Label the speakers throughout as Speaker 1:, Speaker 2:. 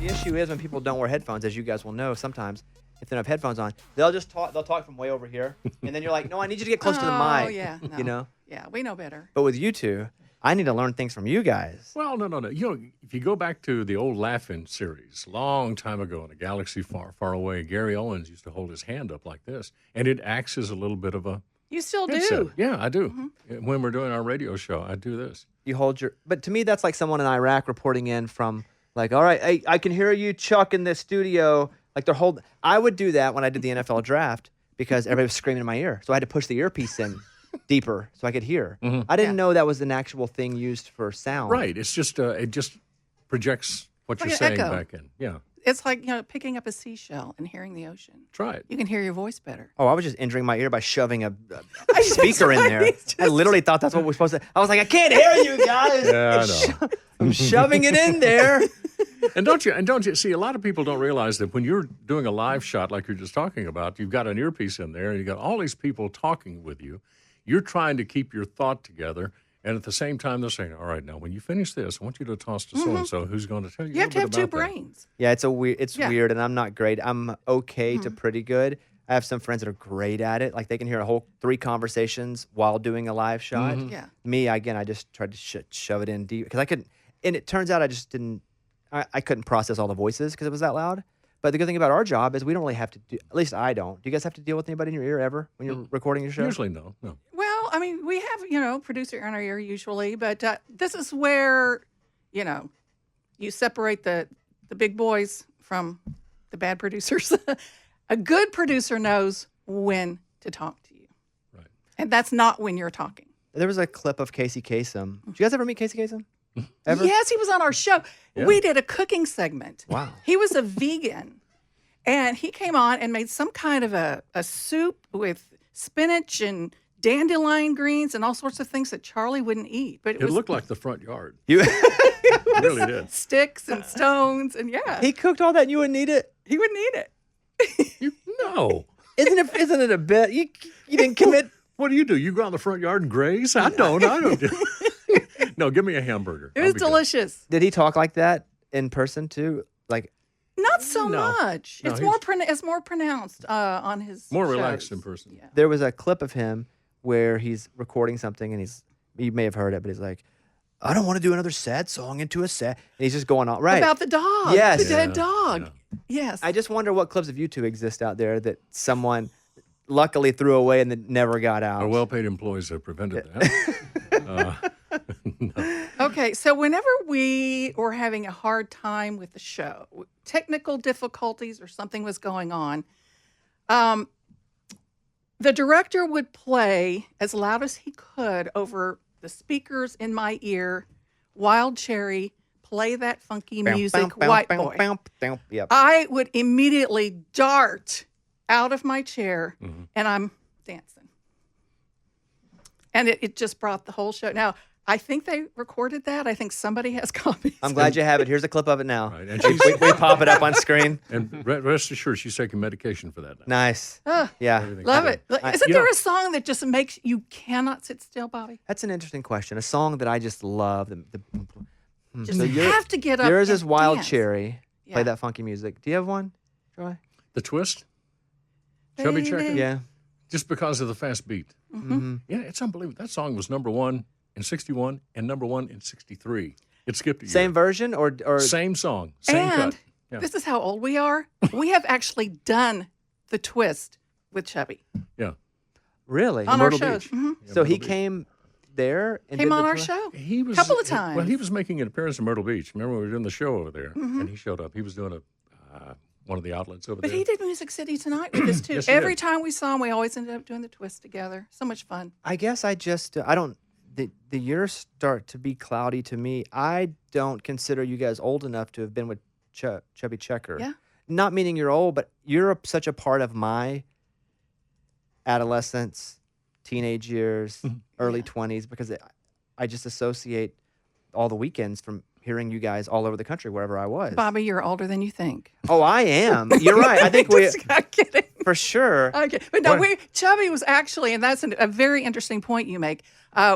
Speaker 1: The issue is when people don't wear headphones, as you guys will know, sometimes if they don't have headphones on, they'll talk from way over here, and then you're like, no, I need you to get close to the mic.
Speaker 2: Oh yeah, no.
Speaker 1: You know.
Speaker 2: Yeah, we know better.
Speaker 1: But with you two, I need to learn things from you guys.
Speaker 3: Well, no. You know, if you go back to the old Laugh-In series, long time ago in a galaxy far, far away, Gary Owens used to hold his hand up like this, and it acts as a little bit of a
Speaker 2: You still
Speaker 3: headset.
Speaker 2: do.
Speaker 3: Yeah, I do. When we're doing our radio show, I do this.
Speaker 1: You hold your, but to me, that's like someone in Iraq reporting in from like, all right, I can hear you, Chuck, in the studio. Like they're holding. I would do that when I did the NFL draft because everybody was screaming in my ear, so I had to push the earpiece in deeper so I could hear. I didn't know that was an actual thing used for sound.
Speaker 3: Right. It's just it just projects what
Speaker 2: Like
Speaker 3: you're
Speaker 2: an
Speaker 3: saying
Speaker 2: echo.
Speaker 3: back in. Yeah.
Speaker 2: It's like picking up a seashell and hearing the ocean.
Speaker 3: Try it.
Speaker 2: You can hear your voice better.
Speaker 1: Oh, I was just injuring my ear by shoving a speaker in there. I literally thought that's what we're supposed to. I was like, I can't hear you guys.
Speaker 3: Yeah, I know.
Speaker 1: I'm shoving it in there.
Speaker 3: And don't you see? A lot of people don't realize that when you're doing a live shot like you're just talking about, you've got an earpiece in there, and you've got all these people talking with you. You're trying to keep your thought together, and at the same time, they're saying, "All right, now when you finish this, I want you to toss to so and so who's going to tell you."
Speaker 2: You have to have two
Speaker 3: about that."
Speaker 2: brains.
Speaker 1: Yeah, it's weird, and I'm not great. I'm okay
Speaker 2: Mm-hmm.
Speaker 1: to pretty good. I have some friends that are great at it. Like they can hear a whole 3 conversations while doing a live shot.
Speaker 2: Yeah.
Speaker 1: Me, again, I just tried to shove it in deep because I couldn't. And it turns out I just didn't. I couldn't process all the voices because it was that loud. But the good thing about our job is we don't really have to do. At least I don't. Do you guys have to deal with anybody in your ear ever when you're recording your show?
Speaker 3: Usually, no.
Speaker 2: Well, I mean, we have, producer in our ear usually, but this is where, you separate the big boys from the bad producers. A good producer knows when to talk to you.
Speaker 3: Right.
Speaker 2: And that's not when you're talking.
Speaker 1: There was a clip of Casey Kasem. Did you guys ever meet Casey Kasem? Ever?
Speaker 2: Yes, he was on our show.
Speaker 3: Yeah.
Speaker 2: We did a cooking segment.
Speaker 1: Wow.
Speaker 2: He was a vegan, and he came on and made some kind of a soup with spinach and dandelion greens and all sorts of things that Charlie wouldn't eat. But
Speaker 3: It looked like the front yard.
Speaker 1: You,
Speaker 3: It really did.
Speaker 2: sticks and stones, and
Speaker 1: he cooked all that and you wouldn't eat it?
Speaker 2: he wouldn't eat it.
Speaker 3: No.
Speaker 1: Isn't it a bit? You didn't commit.
Speaker 3: What do? You go out in the front yard and graze? I don't. No, give me a hamburger.
Speaker 2: It
Speaker 3: I'll
Speaker 2: was
Speaker 3: be good.
Speaker 2: delicious.
Speaker 1: Did he talk like that in person too? Like,
Speaker 2: Not so
Speaker 3: No.
Speaker 2: much.
Speaker 3: No,
Speaker 2: It's
Speaker 3: he's-
Speaker 2: more pronounced on his
Speaker 3: More
Speaker 2: shows.
Speaker 3: relaxed in person.
Speaker 2: Yeah.
Speaker 1: there was a clip of him where he's recording something and you may have heard it, but he's like, I don't want to do another sad song into a sad. And he's just going on. Right.
Speaker 2: About the dog.
Speaker 1: Yes.
Speaker 2: The dead
Speaker 3: Yeah,
Speaker 2: dog.
Speaker 3: yeah.
Speaker 2: Yes.
Speaker 1: I just wonder what clips of you two exist out there that someone luckily threw away and that never got out.
Speaker 3: Our well-paid employees have prevented that.
Speaker 2: Okay, so whenever we were having a hard time with the show, technical difficulties or something was going on, the director would play as loud as he could over the speakers in my ear, Wild Cherry, play that funky music, White Boy.
Speaker 1: Yep.
Speaker 2: I would immediately dart out of my chair and I'm dancing. And it just brought the whole show. Now, I think they recorded that. I think somebody has copies.
Speaker 1: I'm glad you have it. Here's a clip of it now.
Speaker 3: Right, and
Speaker 1: We pop it up on screen.
Speaker 3: And rest assured, she's taking medication for that now.
Speaker 1: Nice.
Speaker 2: Ah,
Speaker 1: Yeah.
Speaker 3: Everything.
Speaker 2: love it. Isn't
Speaker 3: you
Speaker 2: there
Speaker 3: know-
Speaker 2: a song that just makes you cannot sit still, Bobby?
Speaker 1: That's an interesting question. A song that I just love.
Speaker 2: Just
Speaker 1: So your-
Speaker 2: have to get up.
Speaker 1: Yours
Speaker 2: and
Speaker 1: is Wild
Speaker 2: dance.
Speaker 1: Cherry. Play
Speaker 2: Yeah.
Speaker 1: that funky music. Do you have one, Troy?
Speaker 3: The twist? Chubby
Speaker 2: Baby.
Speaker 3: Checker?
Speaker 1: Yeah.
Speaker 3: Just because of the fast beat.
Speaker 2: Mm-hmm.
Speaker 3: Yeah, it's unbelievable. That song was number 1 in 61 and number 1 in 63. It skipped a year.
Speaker 1: Same version or
Speaker 3: Same song. Same
Speaker 2: And
Speaker 3: cut. Yeah.
Speaker 2: this is how old we are. We have actually done the twist with Chubby
Speaker 3: Yeah.
Speaker 1: really?
Speaker 2: on our
Speaker 3: Myrtle
Speaker 2: shows.
Speaker 3: Beach.
Speaker 2: Mhm.
Speaker 3: Yeah,
Speaker 1: So he
Speaker 3: Myrtle Beach.
Speaker 1: came there and
Speaker 2: Came
Speaker 1: did
Speaker 2: on
Speaker 1: the
Speaker 2: our
Speaker 1: tour?
Speaker 2: show.
Speaker 3: He was
Speaker 2: Couple of
Speaker 3: Well,
Speaker 2: times.
Speaker 3: he was making an appearance in Myrtle Beach. Remember, we were doing the show over there,
Speaker 2: Mm-hmm.
Speaker 3: and he showed up. He was doing one of the outlets over
Speaker 2: But
Speaker 3: there.
Speaker 2: he did Music City Tonight with us too.
Speaker 3: Yes, he
Speaker 2: Every
Speaker 3: did.
Speaker 2: time we saw him, we always ended up doing the twist together. So much fun.
Speaker 1: I guess I just I don't. The years start to be cloudy to me. I don't consider you guys old enough to have been with Chubby Checker.
Speaker 2: Yeah.
Speaker 1: Not meaning you're old, but you're such a part of my adolescence, teenage years, early 20s, because I just associate all the weekends from hearing you guys all over the country, wherever I was.
Speaker 2: Bobby, you're older than you think.
Speaker 1: Oh, I am. You're right. I think we,
Speaker 2: Just not kidding.
Speaker 1: for sure.
Speaker 2: Okay, but no, Chubby was actually, and that's a very interesting point you make.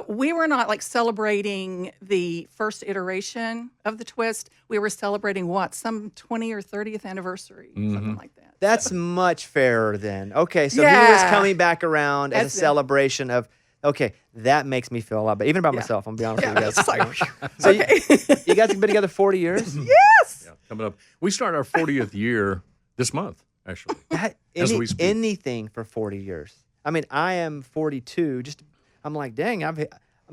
Speaker 2: We were not like celebrating the first iteration of the twist. We were celebrating some 20 or 30th anniversary, something like that.
Speaker 1: That's much fairer then. Okay, so he was
Speaker 2: Yeah.
Speaker 1: coming back around as a
Speaker 2: That's it.
Speaker 1: celebration of, okay, that makes me feel a lot better. Even about myself, I'm going to be honest with you guys.
Speaker 2: It's like,
Speaker 1: So
Speaker 2: okay.
Speaker 1: you guys have been together 40 years?
Speaker 2: Yes.
Speaker 3: Yeah, coming up. We start our 40th year this month, actually. As we speak.
Speaker 1: Anything for 40 years. I mean, I am 42. I'm like, dang, I'm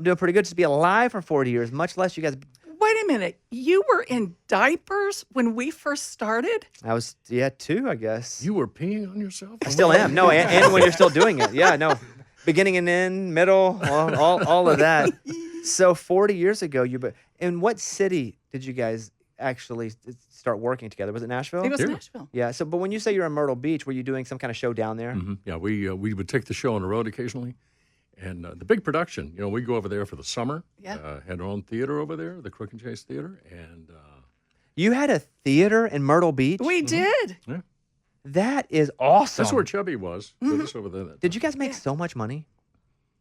Speaker 1: doing pretty good just to be alive for 40 years, much less you guys.
Speaker 2: Wait a minute. You were in diapers when we first started?
Speaker 1: I was, 2, I guess.
Speaker 3: You were peeing on yourself?
Speaker 1: I still am. No, and when you're still doing it. Yeah, no. Beginning and end, middle, all of that. So 40 years ago, in what city did you guys actually start working together? Was it Nashville?
Speaker 2: It was
Speaker 3: Here.
Speaker 2: Nashville.
Speaker 1: Yeah. So, but when you say you're in Myrtle Beach, were you doing some kind of show down there?
Speaker 3: Mhm. Yeah, we would take the show on the road occasionally. And the big production, we go over there for the summer.
Speaker 2: Yeah.
Speaker 3: Had our own theater over there, the Crook Chase Theater. And
Speaker 1: You had a theater in Myrtle Beach?
Speaker 2: We did.
Speaker 3: yeah,
Speaker 1: That is awesome.
Speaker 3: that's where Chubby was. With us over there.
Speaker 1: Did you guys make so much money?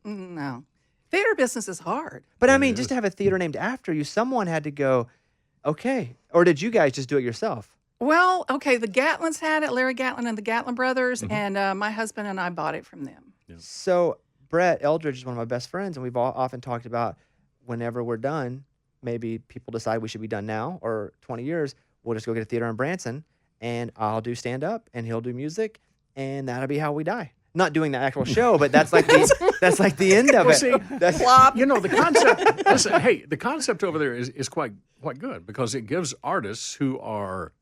Speaker 2: No. Theater business is hard.
Speaker 1: But I mean, just to have a theater named after you, someone had to go, okay. Or did you guys just do it yourself?
Speaker 2: Well, okay, the Gatlins had it, Larry Gatlin and the Gatlin brothers, and my husband and I bought it from them.
Speaker 1: So Brett Eldridge is one of my best friends, and we've often talked about whenever we're done, maybe people decide we should be done now or 20 years, we'll just go get a theater in Branson, and I'll do stand-up, and he'll do music, and that'll be how we die. Not doing the actual show, but that's like the end of it.
Speaker 3: See,
Speaker 1: That's,
Speaker 3: the concept. Listen, hey, the concept over there is quite good because it gives artists who are,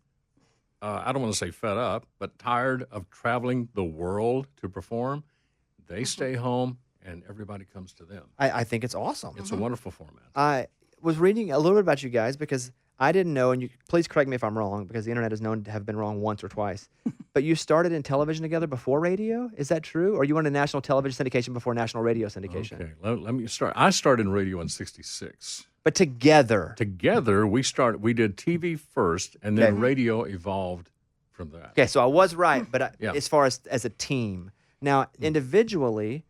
Speaker 3: I don't want to say fed up, but tired of traveling the world to perform. They stay home, and everybody comes to them.
Speaker 1: I think it's awesome.
Speaker 3: It's a wonderful format.
Speaker 1: I was reading a little bit about you guys because I didn't know, and you please correct me if I'm wrong, because the internet is known to have been wrong once or twice. But you started in television together before radio? Is that true? Or you went to national television syndication before national radio syndication?
Speaker 3: Okay, let me start. I started in radio in '66.
Speaker 1: But together.
Speaker 3: Together, we did TV first, and then
Speaker 1: Okay.
Speaker 3: radio evolved from that.
Speaker 1: Okay, so I was right, but
Speaker 3: Yeah.
Speaker 1: as far as a team. Now, individually,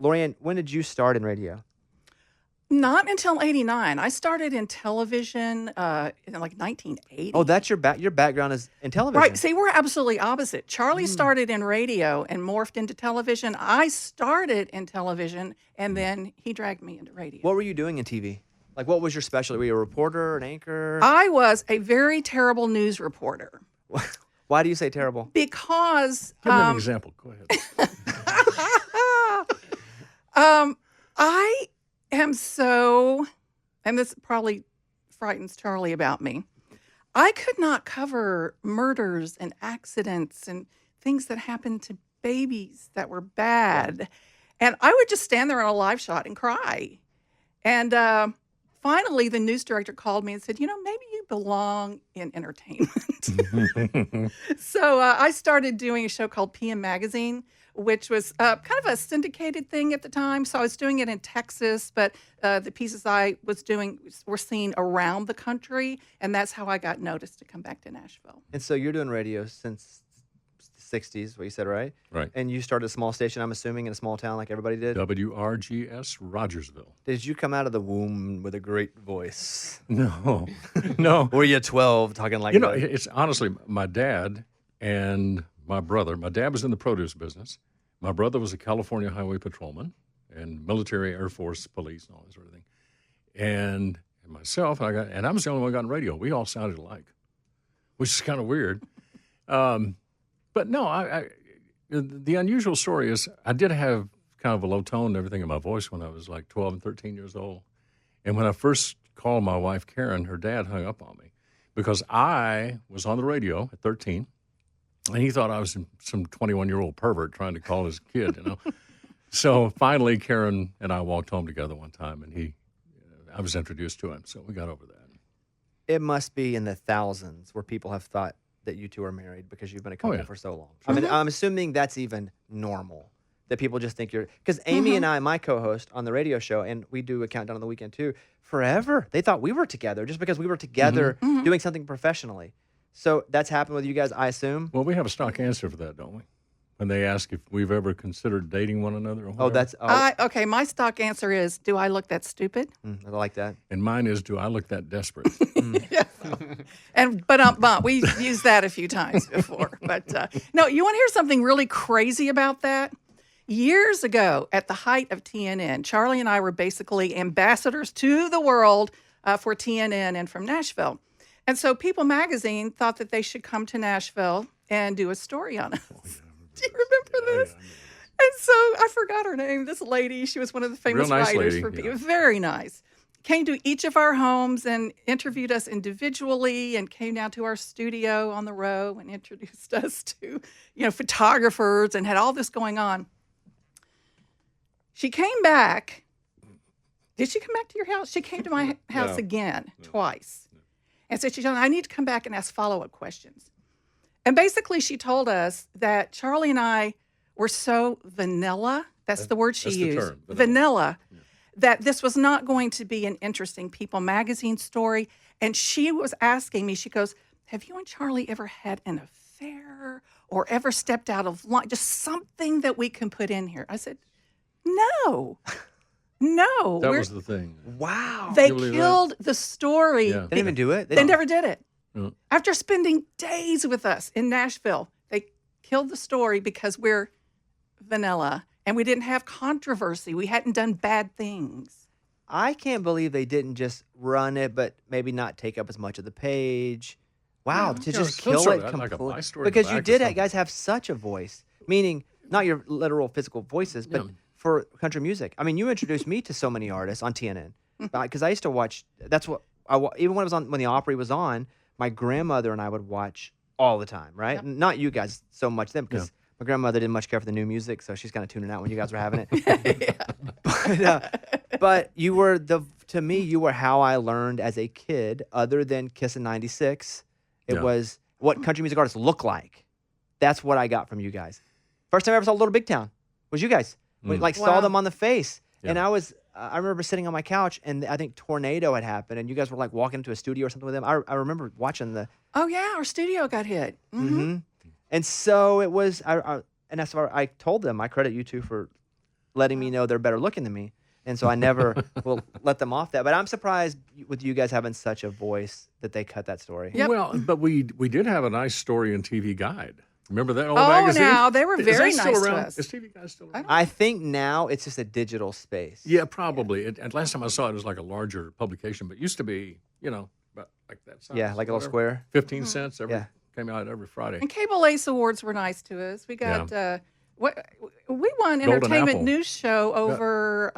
Speaker 1: Lorianne, when did you start in radio?
Speaker 2: Not until '89. I started in television in like 1980.
Speaker 1: Oh, that's your background is in television.
Speaker 2: Right. See, we're absolutely opposite. Charlie started in radio and morphed into television. I started in television, and then he dragged me into radio.
Speaker 1: What were you doing in TV? Like, what was your specialty? Were you a reporter, an anchor?
Speaker 2: I was a very terrible news reporter
Speaker 1: Why do you say terrible?
Speaker 2: because
Speaker 3: Give me an example. Go ahead.
Speaker 2: I am so, and this probably frightens Charlie about me. I could not cover murders and accidents and things that happened to babies that were bad. And I would just stand there on a live shot and cry. And finally, the news director called me and said, maybe you belong in entertainment. So I started doing a show called PM Magazine, which was kind of a syndicated thing at the time. So I was doing it in Texas, but the pieces I was doing were seen around the country, and that's how I got noticed to come back to Nashville.
Speaker 1: And so you're doing radio since the 60s, what you said, right?
Speaker 3: Right.
Speaker 1: And you started a small station, I'm assuming, in a small town like everybody did.
Speaker 3: WRGS Rogersville.
Speaker 1: Did you come out of the womb with a great voice?
Speaker 3: No, no.
Speaker 1: Were you 12 talking like that?
Speaker 3: It's honestly my dad and my brother. My dad was in the produce business. My brother was a California highway patrolman and military, Air Force, police, and all that sort of thing. And myself, and I was the only one who got on radio. We all sounded alike, which is kind of weird. But no, the unusual story is I did have kind of a low tone and everything in my voice when I was like 12 and 13 years old. And when I first called my wife, Karen, her dad hung up on me because I was on the radio at 13. And he thought I was some 21-year-old pervert trying to call his kid, So finally, Karen and I walked home together one time, and I was introduced to him, so we got over that.
Speaker 1: It must be in the thousands where people have thought that you two are married because you've been a couple
Speaker 3: yeah.
Speaker 1: for so long. I mean, I'm assuming that's even normal that people just think you're, because Amy and I, my co-host on the radio show, and we do a countdown on the weekend too, forever they thought we were together just because we were together doing something professionally. So that's happened with you guys, I assume.
Speaker 3: Well, we have a stock answer for that, don't we? When they ask if we've ever considered dating one another or whatever.
Speaker 1: Oh, that's
Speaker 2: okay. My stock answer is, do I look that stupid?
Speaker 1: I like that.
Speaker 3: And mine is, do I look that desperate?
Speaker 2: But we've used that a few times before. But no, you want to hear something really crazy about that? Years ago, at the height of TNN, Charlie and I were basically ambassadors to the world for TNN and from Nashville. And so People Magazine thought that they should come to Nashville and do a story on us. Do you remember this? And so I forgot her name. This lady, she was one of the famous
Speaker 3: Real nice
Speaker 2: writers
Speaker 3: lady,
Speaker 2: for People.
Speaker 3: yeah.
Speaker 2: Very nice. Came to each of our homes and interviewed us individually, and came down to our studio on the row and introduced us to, photographers, and had all this going on. She came back. Did she come back to your house? She came to my house again twice. And said, I need to come back and ask follow-up questions. And basically, she told us that Charlie and I were so vanilla. That's the word she
Speaker 3: that's the
Speaker 2: used.
Speaker 3: term,
Speaker 2: Vanilla. That this was not going to be an interesting People Magazine story. And she was asking me, she goes, have you and Charlie ever had an affair or ever stepped out of line? Just something that we can put in here. I said, no. No.
Speaker 3: That was the thing.
Speaker 1: Wow.
Speaker 2: They
Speaker 3: You believe that?
Speaker 2: killed the story.
Speaker 3: Yeah.
Speaker 1: They didn't even do it.
Speaker 2: They never did it.
Speaker 3: No.
Speaker 2: After spending days with us in Nashville, they killed the story because we're vanilla and we didn't have controversy. We hadn't done bad things.
Speaker 1: I can't believe they didn't just run it, but maybe not take up as much of the page. Wow, to just
Speaker 3: some
Speaker 1: kill
Speaker 3: sort
Speaker 1: it
Speaker 3: of like a
Speaker 1: completely.
Speaker 3: by-story in the
Speaker 1: Because you
Speaker 3: back or
Speaker 1: did,
Speaker 3: something.
Speaker 1: guys have such a voice, meaning not your literal physical voices, but for country music. I mean, you introduced me to so many artists on TNN because I used to watch. That's what even when it was on, when the Opry was on, my grandmother and I would watch all the time. Right? Not you guys so much then because my grandmother didn't much care for the new music, so she's kind of tuning out when you guys were having it. But you were to me, you were how I learned as a kid. Other than Kiss in '96, it was what country music artists look like. That's what I got from you guys. First time I ever saw Little Big Town was you guys. Saw them on the face.
Speaker 3: Yeah.
Speaker 1: And I remember sitting on my couch and I think Tornado had happened and you guys were like walking into a studio or something with them. I remember watching the.
Speaker 2: Oh, yeah, our studio got hit. Mm-hmm.
Speaker 1: And so it was, and that's why I told them, I credit you two for letting me know they're better looking than me. And so I never will let them off that. But I'm surprised with you guys having such a voice that they cut that story.
Speaker 2: Yep.
Speaker 3: Well, but we did have a nice story and TV guide. Remember that old
Speaker 2: Oh,
Speaker 3: magazine?
Speaker 2: now, they were
Speaker 3: Is
Speaker 2: very
Speaker 3: that still
Speaker 2: nice to
Speaker 3: around?
Speaker 2: us.
Speaker 3: Is TV Guide still around?
Speaker 1: I think now it's just a digital space.
Speaker 3: Yeah, probably. And last time I saw it, it was like a larger publication, but it used to be, about like that size.
Speaker 1: Yeah, like a little
Speaker 3: whatever.
Speaker 1: square.
Speaker 3: 15 cents
Speaker 1: Yeah.
Speaker 3: came out every Friday.
Speaker 2: And Cable Ace Awards were nice to us. We got, we won
Speaker 3: Golden
Speaker 2: Entertainment
Speaker 3: Apple.
Speaker 2: News Show over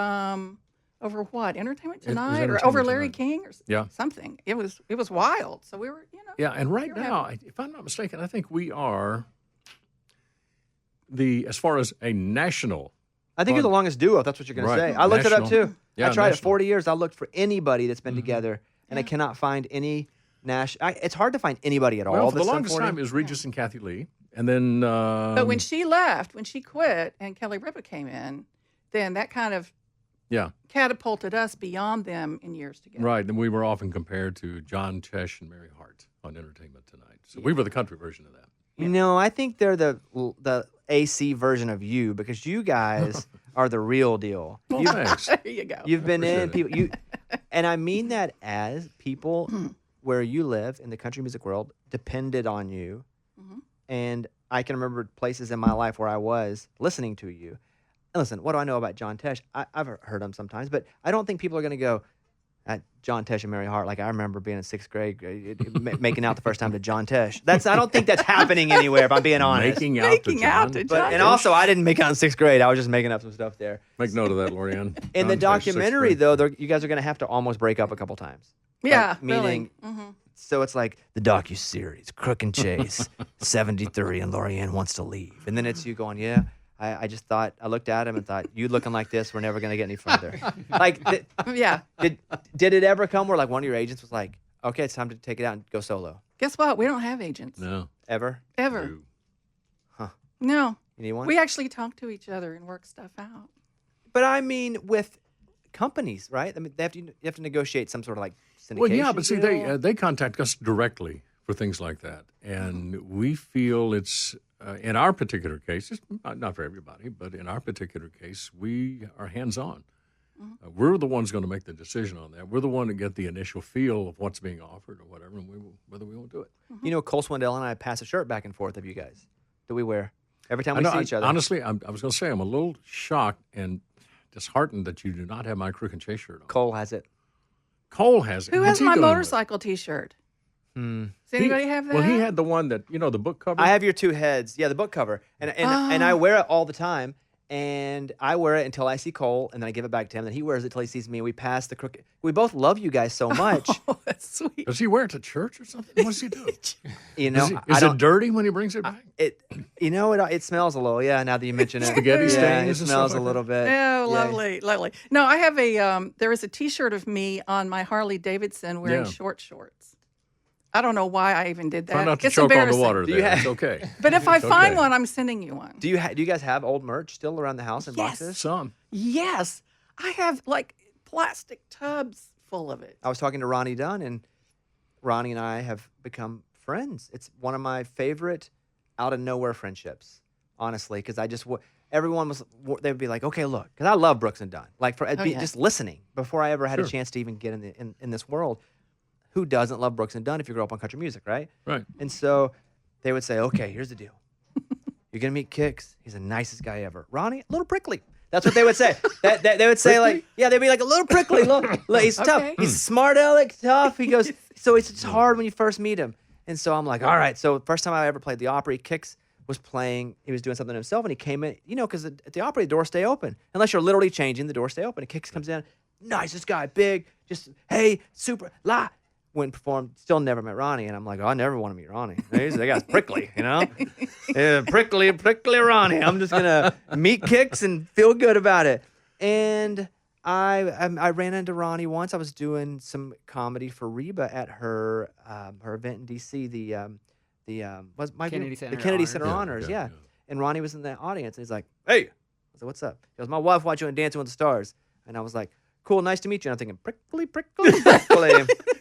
Speaker 2: what? Entertainment Tonight? Or
Speaker 3: Entertainment
Speaker 2: over Larry
Speaker 3: Tonight.
Speaker 2: King or something. It was wild. So we were,
Speaker 3: Yeah, and right
Speaker 2: we were
Speaker 3: now, if I'm not mistaken, I think we are as far as a national.
Speaker 1: I think you're the longest duo, if that's what you're going
Speaker 3: Right.
Speaker 1: to say. I looked it up
Speaker 3: National.
Speaker 1: too.
Speaker 3: Yeah,
Speaker 1: I tried it
Speaker 3: national.
Speaker 1: 40 years. I looked for anybody that's been together, and I cannot find any national. It's hard to find anybody at all.
Speaker 3: Well, for the
Speaker 1: that's done
Speaker 3: longest
Speaker 1: 40.
Speaker 3: time, it was Regis and Kathy Lee. And then.
Speaker 2: But when she left, when she quit and Kelly Ripa came in, then that kind of catapulted us beyond them in years together.
Speaker 3: Right, and we were often compared to John Tesh and Mary Hart on Entertainment Tonight. So we were the country version of that.
Speaker 1: No, I think they're the AC version of you because you guys are the real deal.
Speaker 3: Well, thanks.
Speaker 2: There you go.
Speaker 1: You've been in
Speaker 3: Appreciate
Speaker 1: people, and I mean that as people where you live in the country music world depended on you, and I can remember places in my life where I was listening to you. And listen, what do I know about John Tesh? I've heard him sometimes, but I don't think people are going to go at John Tesh and Mary Hart. Like I remember being in sixth grade, making out the first time to John Tesh. I don't think that's happening anywhere. If I'm being honest.
Speaker 3: Making out
Speaker 2: Making
Speaker 3: to
Speaker 2: out
Speaker 3: John.
Speaker 2: to
Speaker 1: But
Speaker 2: John
Speaker 1: and also, I didn't make out in sixth grade. I was just making up some stuff there.
Speaker 3: Make note of that, Lorianne.
Speaker 1: In the
Speaker 3: John Tesh, sixth
Speaker 1: documentary,
Speaker 3: grade.
Speaker 1: though, you guys are going to have to almost break up a couple times.
Speaker 2: Yeah,
Speaker 1: Like, meaning, so it's like the docu-series, Crook and Chase, 73, and Lorianne wants to leave. And then it's you going, yeah, I just thought, I looked at him and thought, you looking like this, we're never going to get any further. Like,
Speaker 2: Yeah.
Speaker 1: did it ever come where like one of your agents was like, okay, it's time to take it out and go solo?
Speaker 2: Guess what? We don't have agents.
Speaker 3: No.
Speaker 1: Ever?
Speaker 2: Ever.
Speaker 3: No.
Speaker 2: No.
Speaker 1: You need one?
Speaker 2: We actually talk to each other and work stuff out.
Speaker 1: But I mean, with companies, right? I mean, you have to negotiate some sort of like syndication.
Speaker 3: Well, yeah, but see,
Speaker 1: deal.
Speaker 3: they contact us directly for things like that, and we feel it's in our particular case, it's not for everybody, but in our particular case, we are hands-on. We're the ones going to make the decision on that. We're the one to get the initial feel of what's being offered or whatever, and whether we will do it.
Speaker 1: You know, Cole Swindell and I pass a shirt back and forth of you guys that we wear every time we see each other.
Speaker 3: Honestly, I was going to say I'm a little shocked and disheartened that you do not have my Crook and Chase shirt on.
Speaker 1: Cole has it.
Speaker 3: Cole has it.
Speaker 2: Who
Speaker 3: What's
Speaker 2: has
Speaker 3: he
Speaker 2: my
Speaker 3: doing with it?
Speaker 2: motorcycle T-shirt? Does anybody have that?
Speaker 3: Well, he had the one that, the book cover.
Speaker 1: I have your two heads. Yeah, the book cover. And I wear it all the time. And I wear it until I see Cole, and then I give it back to him. Then he wears it till he sees me. And we pass the crook. We both love you guys so much.
Speaker 2: Oh, that's sweet.
Speaker 3: Does he wear it to church or something? What does he do?
Speaker 1: You know,
Speaker 3: Is it dirty when he brings it back?
Speaker 1: It smells a little. Yeah, now that you mention it,
Speaker 3: Spaghetti
Speaker 1: yeah,
Speaker 3: stains
Speaker 1: it
Speaker 3: and
Speaker 1: smells
Speaker 3: stuff
Speaker 1: a
Speaker 3: like
Speaker 1: little bit.
Speaker 2: Oh,
Speaker 1: Yeah.
Speaker 2: lovely, lovely. No, I have there is a T-shirt of me on my Harley Davidson wearing
Speaker 3: Yeah.
Speaker 2: shorts. I don't know why I even did that.
Speaker 3: Try not to
Speaker 2: It's
Speaker 3: choke on the
Speaker 2: embarrassing.
Speaker 3: water
Speaker 1: Do you
Speaker 3: there.
Speaker 1: have-
Speaker 3: It's okay.
Speaker 2: But if I
Speaker 3: It's
Speaker 2: find
Speaker 3: okay.
Speaker 2: one, I'm sending you one.
Speaker 1: Do you guys have old merch still around the house in
Speaker 2: Yes.
Speaker 1: boxes?
Speaker 3: Some.
Speaker 2: Yes, I have like plastic tubs full of it.
Speaker 1: I was talking to Ronnie Dunn, and Ronnie and I have become friends. It's one of my favorite out of nowhere friendships, honestly, because everyone they would be like, okay, look, because I love Brooks and Dunn, like
Speaker 2: yeah.
Speaker 1: just listening before I ever had a
Speaker 3: Sure.
Speaker 1: chance to even get in this world. Who doesn't love Brooks and Dunn if you grew up on country music, right?
Speaker 3: Right.
Speaker 1: And so they would say, okay, here's the deal. You're going to meet Kix. He's the nicest guy ever. Ronnie, a little prickly. That's what they would say. They would say, like, yeah, they'd be like, a little prickly. Look, he's tough.
Speaker 2: Okay.
Speaker 1: He's smart aleck, tough. He goes, so it's hard when you first meet him. And so I'm like, all right. So first time I ever played the Opry, Kix was playing. He was doing something himself, and he came in, because at the Opry, the doors stay open. Unless you're literally changing, the doors stay open. And Kix comes in, nicest guy, big, just, hey, super, went and performed, still never met Ronnie. And I'm like, I never want to meet Ronnie. That guy's prickly, Yeah, prickly Ronnie. I'm just going to meet Kix and feel good about it. And I ran into Ronnie once. I was doing some comedy for Reba at her event in D.C., the
Speaker 4: Kennedy Center
Speaker 1: Kennedy
Speaker 4: Honors.
Speaker 1: Center
Speaker 3: Yeah,
Speaker 1: Honors,
Speaker 3: yeah,
Speaker 1: yeah.
Speaker 3: yeah.
Speaker 1: And Ronnie was in the audience, and he's like, hey. I was like, what's up? He goes, my wife watched you on Dancing with the Stars. And I was like, cool, nice to meet you. And I'm thinking, prickly.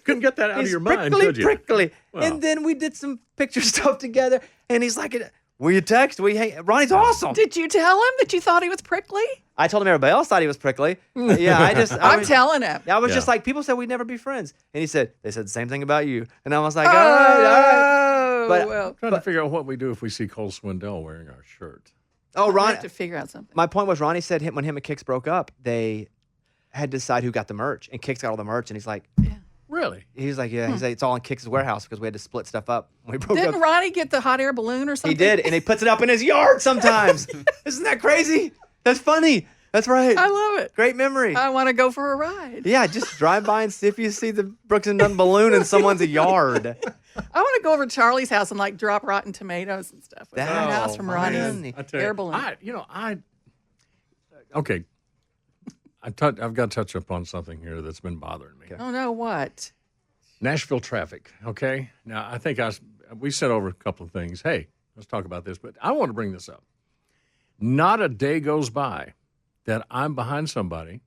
Speaker 3: Couldn't get that out of
Speaker 1: He's
Speaker 3: your mind,
Speaker 1: prickly,
Speaker 3: could you?
Speaker 1: prickly.
Speaker 3: Well.
Speaker 1: And then we did some picture stuff together, and he's like, will you text? Ronnie's awesome.
Speaker 2: Did you tell him that you thought he was prickly?
Speaker 1: I told him everybody else thought he was prickly. Yeah,
Speaker 2: I'm telling him.
Speaker 1: I was
Speaker 3: Yeah.
Speaker 1: just like, people said we'd never be friends. And they said the same thing about you. And I was like, all right.
Speaker 2: Oh,
Speaker 1: But-
Speaker 2: well.
Speaker 3: Trying to figure out what we do if we see Cole Swindell wearing our shirt.
Speaker 1: Oh,
Speaker 2: I
Speaker 1: Ronnie.
Speaker 2: have to figure out something.
Speaker 1: My point was, Ronnie said when him and Kix broke up, they had to decide who got the merch. And Kix got all the merch. And he's like,
Speaker 3: Really?
Speaker 1: yeah. He's like, it's all in Kix's warehouse because we had to split stuff up when we broke
Speaker 2: Didn't
Speaker 1: up.
Speaker 2: Ronnie get the hot air balloon or
Speaker 1: He
Speaker 2: something?
Speaker 1: did. And he puts it up in his yard sometimes. Isn't that crazy? That's funny. That's right.
Speaker 2: I love it.
Speaker 1: Great memory.
Speaker 2: I want to go for a ride.
Speaker 1: Yeah, just drive by and see if you see the Brooks and Dunn balloon in someone's yard.
Speaker 2: I want to go over to Charlie's house and like drop rotten tomatoes and stuff. With
Speaker 1: That's
Speaker 2: house from
Speaker 1: funny.
Speaker 2: Ronnie's
Speaker 3: I tell you,
Speaker 2: air balloon.
Speaker 3: Okay. I've got to touch upon something here that's been bothering me.
Speaker 2: Oh no, what?
Speaker 3: Nashville traffic. Okay. Now, I think we sent over a couple of things. Hey, let's talk about this, but I want to bring this up. Not a day goes by that I'm behind somebody,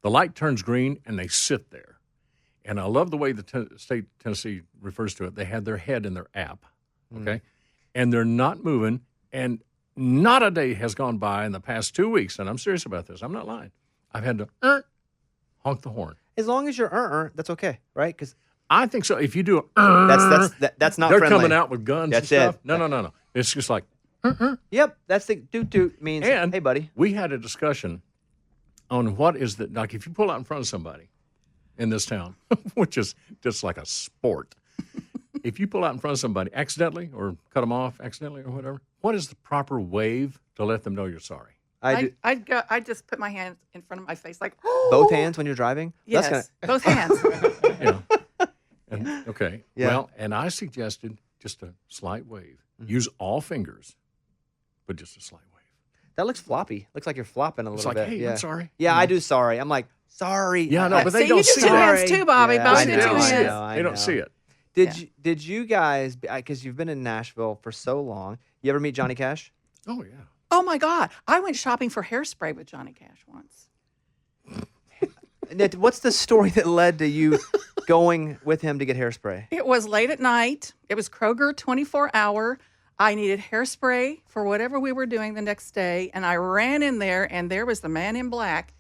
Speaker 3: the light turns green, and they sit there. And I love the way the state of Tennessee refers to it. They had their head in their app, okay? And they're not moving, and not a day has gone by in the past 2 weeks, and I'm serious about this. I'm not lying. I've had to honk the horn.
Speaker 1: As long as you're that's okay, right? Because
Speaker 3: I think so. If you do a
Speaker 1: that's not
Speaker 3: they're
Speaker 1: friendly.
Speaker 3: coming out with guns
Speaker 1: That's
Speaker 3: and stuff.
Speaker 1: it.
Speaker 3: No. It's just like,
Speaker 1: Yep, that's the doot means
Speaker 3: and
Speaker 1: hey buddy.
Speaker 3: we had a discussion on what is the, like if you pull out in front of somebody in this town, which is just like a sport, if you pull out in front of somebody accidentally or cut them off accidentally or whatever, what is the proper wave to let them know you're sorry?
Speaker 2: I just put my hands in front of my face like
Speaker 1: Both hands when you're driving.
Speaker 2: Yes,
Speaker 1: That's
Speaker 2: both hands.
Speaker 3: Okay.
Speaker 1: Yeah.
Speaker 3: Well, and I suggested just a slight wave. Use all fingers, but just a slight wave.
Speaker 1: that looks floppy. Looks like you're flopping a
Speaker 3: It's
Speaker 1: little
Speaker 3: like,
Speaker 1: bit.
Speaker 3: hey,
Speaker 1: yeah.
Speaker 3: I'm sorry.
Speaker 1: Yeah, I do. Sorry. I'm like sorry.
Speaker 3: Yeah, no, but they
Speaker 2: See,
Speaker 3: don't
Speaker 2: you do
Speaker 3: see
Speaker 2: two
Speaker 3: that.
Speaker 2: hands too, Bobby.
Speaker 1: Yeah,
Speaker 2: Bobby
Speaker 1: I
Speaker 2: did
Speaker 1: know,
Speaker 2: two
Speaker 1: I
Speaker 2: hands.
Speaker 1: know, I
Speaker 3: They
Speaker 1: know.
Speaker 3: don't see it.
Speaker 1: Did you guys, because you've been in Nashville for so long, you ever meet Johnny Cash?
Speaker 3: Oh, yeah.
Speaker 2: Oh my God. I went shopping for Hairspray with Johnny Cash once.
Speaker 1: What's the story that led to you going with him to get Hairspray?
Speaker 2: It was late at night. It was Kroger 24-hour. I needed Hairspray for whatever we were doing the next day. And I ran in there, and there was the man in black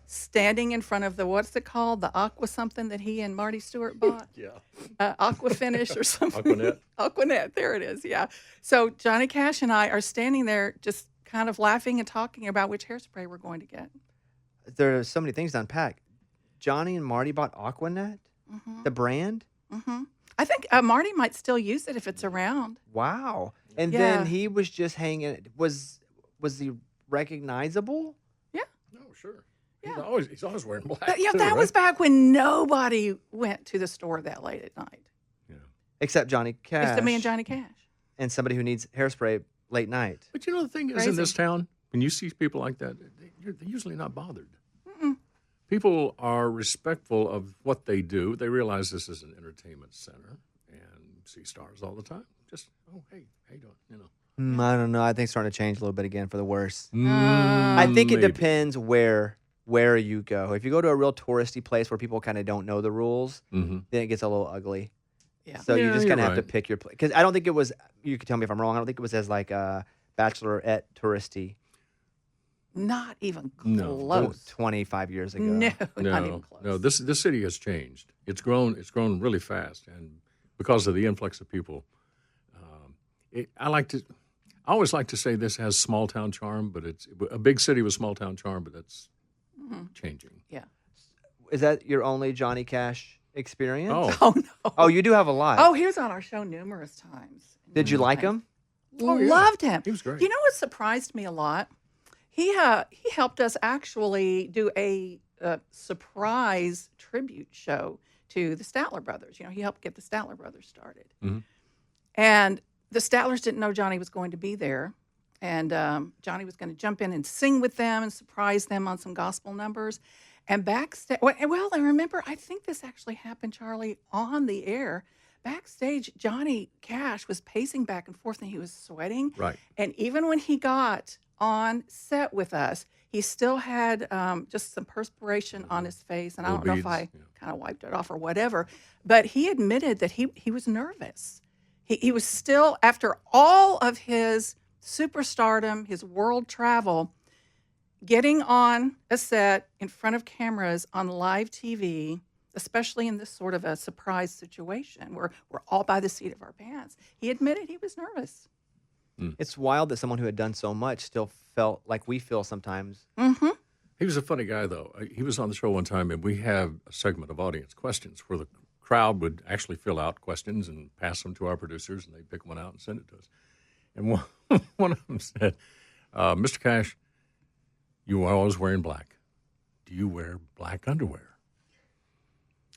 Speaker 2: standing in front of the, what's it called? The Aqua something that he and Marty Stewart bought?
Speaker 3: Yeah.
Speaker 2: Aqua Finish or something.
Speaker 3: Aquanet.
Speaker 2: Aquanet, there it is, yeah. So Johnny Cash and I are standing there just kind of laughing and talking about which Hairspray we're going to get.
Speaker 1: There are so many things to unpack. Johnny and Marty bought Aquanet, the brand?
Speaker 2: Mm-hmm. I think Marty might still use it if it's around.
Speaker 1: Wow. And
Speaker 2: Yeah.
Speaker 1: then he was just hanging. Was he recognizable?
Speaker 3: No, sure.
Speaker 2: Yeah.
Speaker 3: He's always wearing black.
Speaker 2: But, yeah,
Speaker 3: too,
Speaker 2: that
Speaker 3: right?
Speaker 2: was back when nobody went to the store that late at night.
Speaker 3: Yeah.
Speaker 1: Except Johnny Cash.
Speaker 2: It's me and Johnny Cash.
Speaker 1: And somebody who needs Hairspray late night.
Speaker 3: But you know the thing is,
Speaker 2: Crazy.
Speaker 3: in this town, when you see people like that, they're usually not bothered.
Speaker 2: Mm-mm.
Speaker 3: People are respectful of what they do. They realize this is an entertainment center and see stars all the time. Just, oh, hey, how you doing? You know.
Speaker 1: I don't know. I think it's starting to change a little bit again for the worse. I think it
Speaker 3: Maybe.
Speaker 1: depends where you go. If you go to a real touristy place where people kind of don't know the rules,
Speaker 3: Mhm.
Speaker 1: then it gets a little ugly.
Speaker 2: Yeah.
Speaker 1: So you
Speaker 3: Yeah,
Speaker 1: just
Speaker 3: you're
Speaker 1: kind of have to
Speaker 3: right.
Speaker 1: pick your place. Because I don't think it was, you could tell me if I'm wrong, I don't think it was as like a bachelorette touristy
Speaker 2: Not even
Speaker 3: No.
Speaker 2: close.
Speaker 1: 25 years ago.
Speaker 2: No, not even close.
Speaker 3: No, this city has changed. It's grown really fast, and because of the influx of people, I always like to say this has small town charm, but it's a big city with small town charm, but that's changing.
Speaker 2: Yeah.
Speaker 1: Is that your only Johnny Cash experience?
Speaker 3: Oh,
Speaker 2: Oh, no.
Speaker 1: Oh, you do have a lot.
Speaker 2: Oh, he was on our show numerous times.
Speaker 1: Did you like
Speaker 2: Numerous
Speaker 1: him?
Speaker 2: times.
Speaker 3: Oh, yeah.
Speaker 2: Loved him.
Speaker 3: He was great.
Speaker 2: You know what surprised me a lot? He helped us actually do a surprise tribute show to the Statler brothers. You know, he helped get the Statler brothers started.
Speaker 3: Mhm.
Speaker 2: And the Statlers didn't know Johnny was going to be there. And Johnny was going to jump in and sing with them and surprise them on some gospel numbers. And backstage, well, I remember, I think this actually happened, Charlie, on the air. Backstage, Johnny Cash was pacing back and forth and he was sweating.
Speaker 3: right.
Speaker 2: And even when he got on set with us, he still had just some perspiration on his face. And I
Speaker 3: Little
Speaker 2: don't know if
Speaker 3: beads,
Speaker 2: I
Speaker 3: yeah.
Speaker 2: kind of wiped it off or whatever. But he admitted that he was nervous. He was still, after all of his superstardom, his world travel, getting on a set in front of cameras on live TV, especially in this sort of a surprise situation where we're all by the seat of our pants, he admitted he was nervous.
Speaker 1: It's wild that someone who had done so much still felt like we feel sometimes.
Speaker 2: Mm-hmm.
Speaker 3: He was a funny guy, though. He was on the show one time, and we have a segment of audience questions where the crowd would actually fill out questions and pass them to our producers, and they'd pick one out and send it to us. And one of them said, Mr. Cash, you are always wearing black. Do you wear black underwear?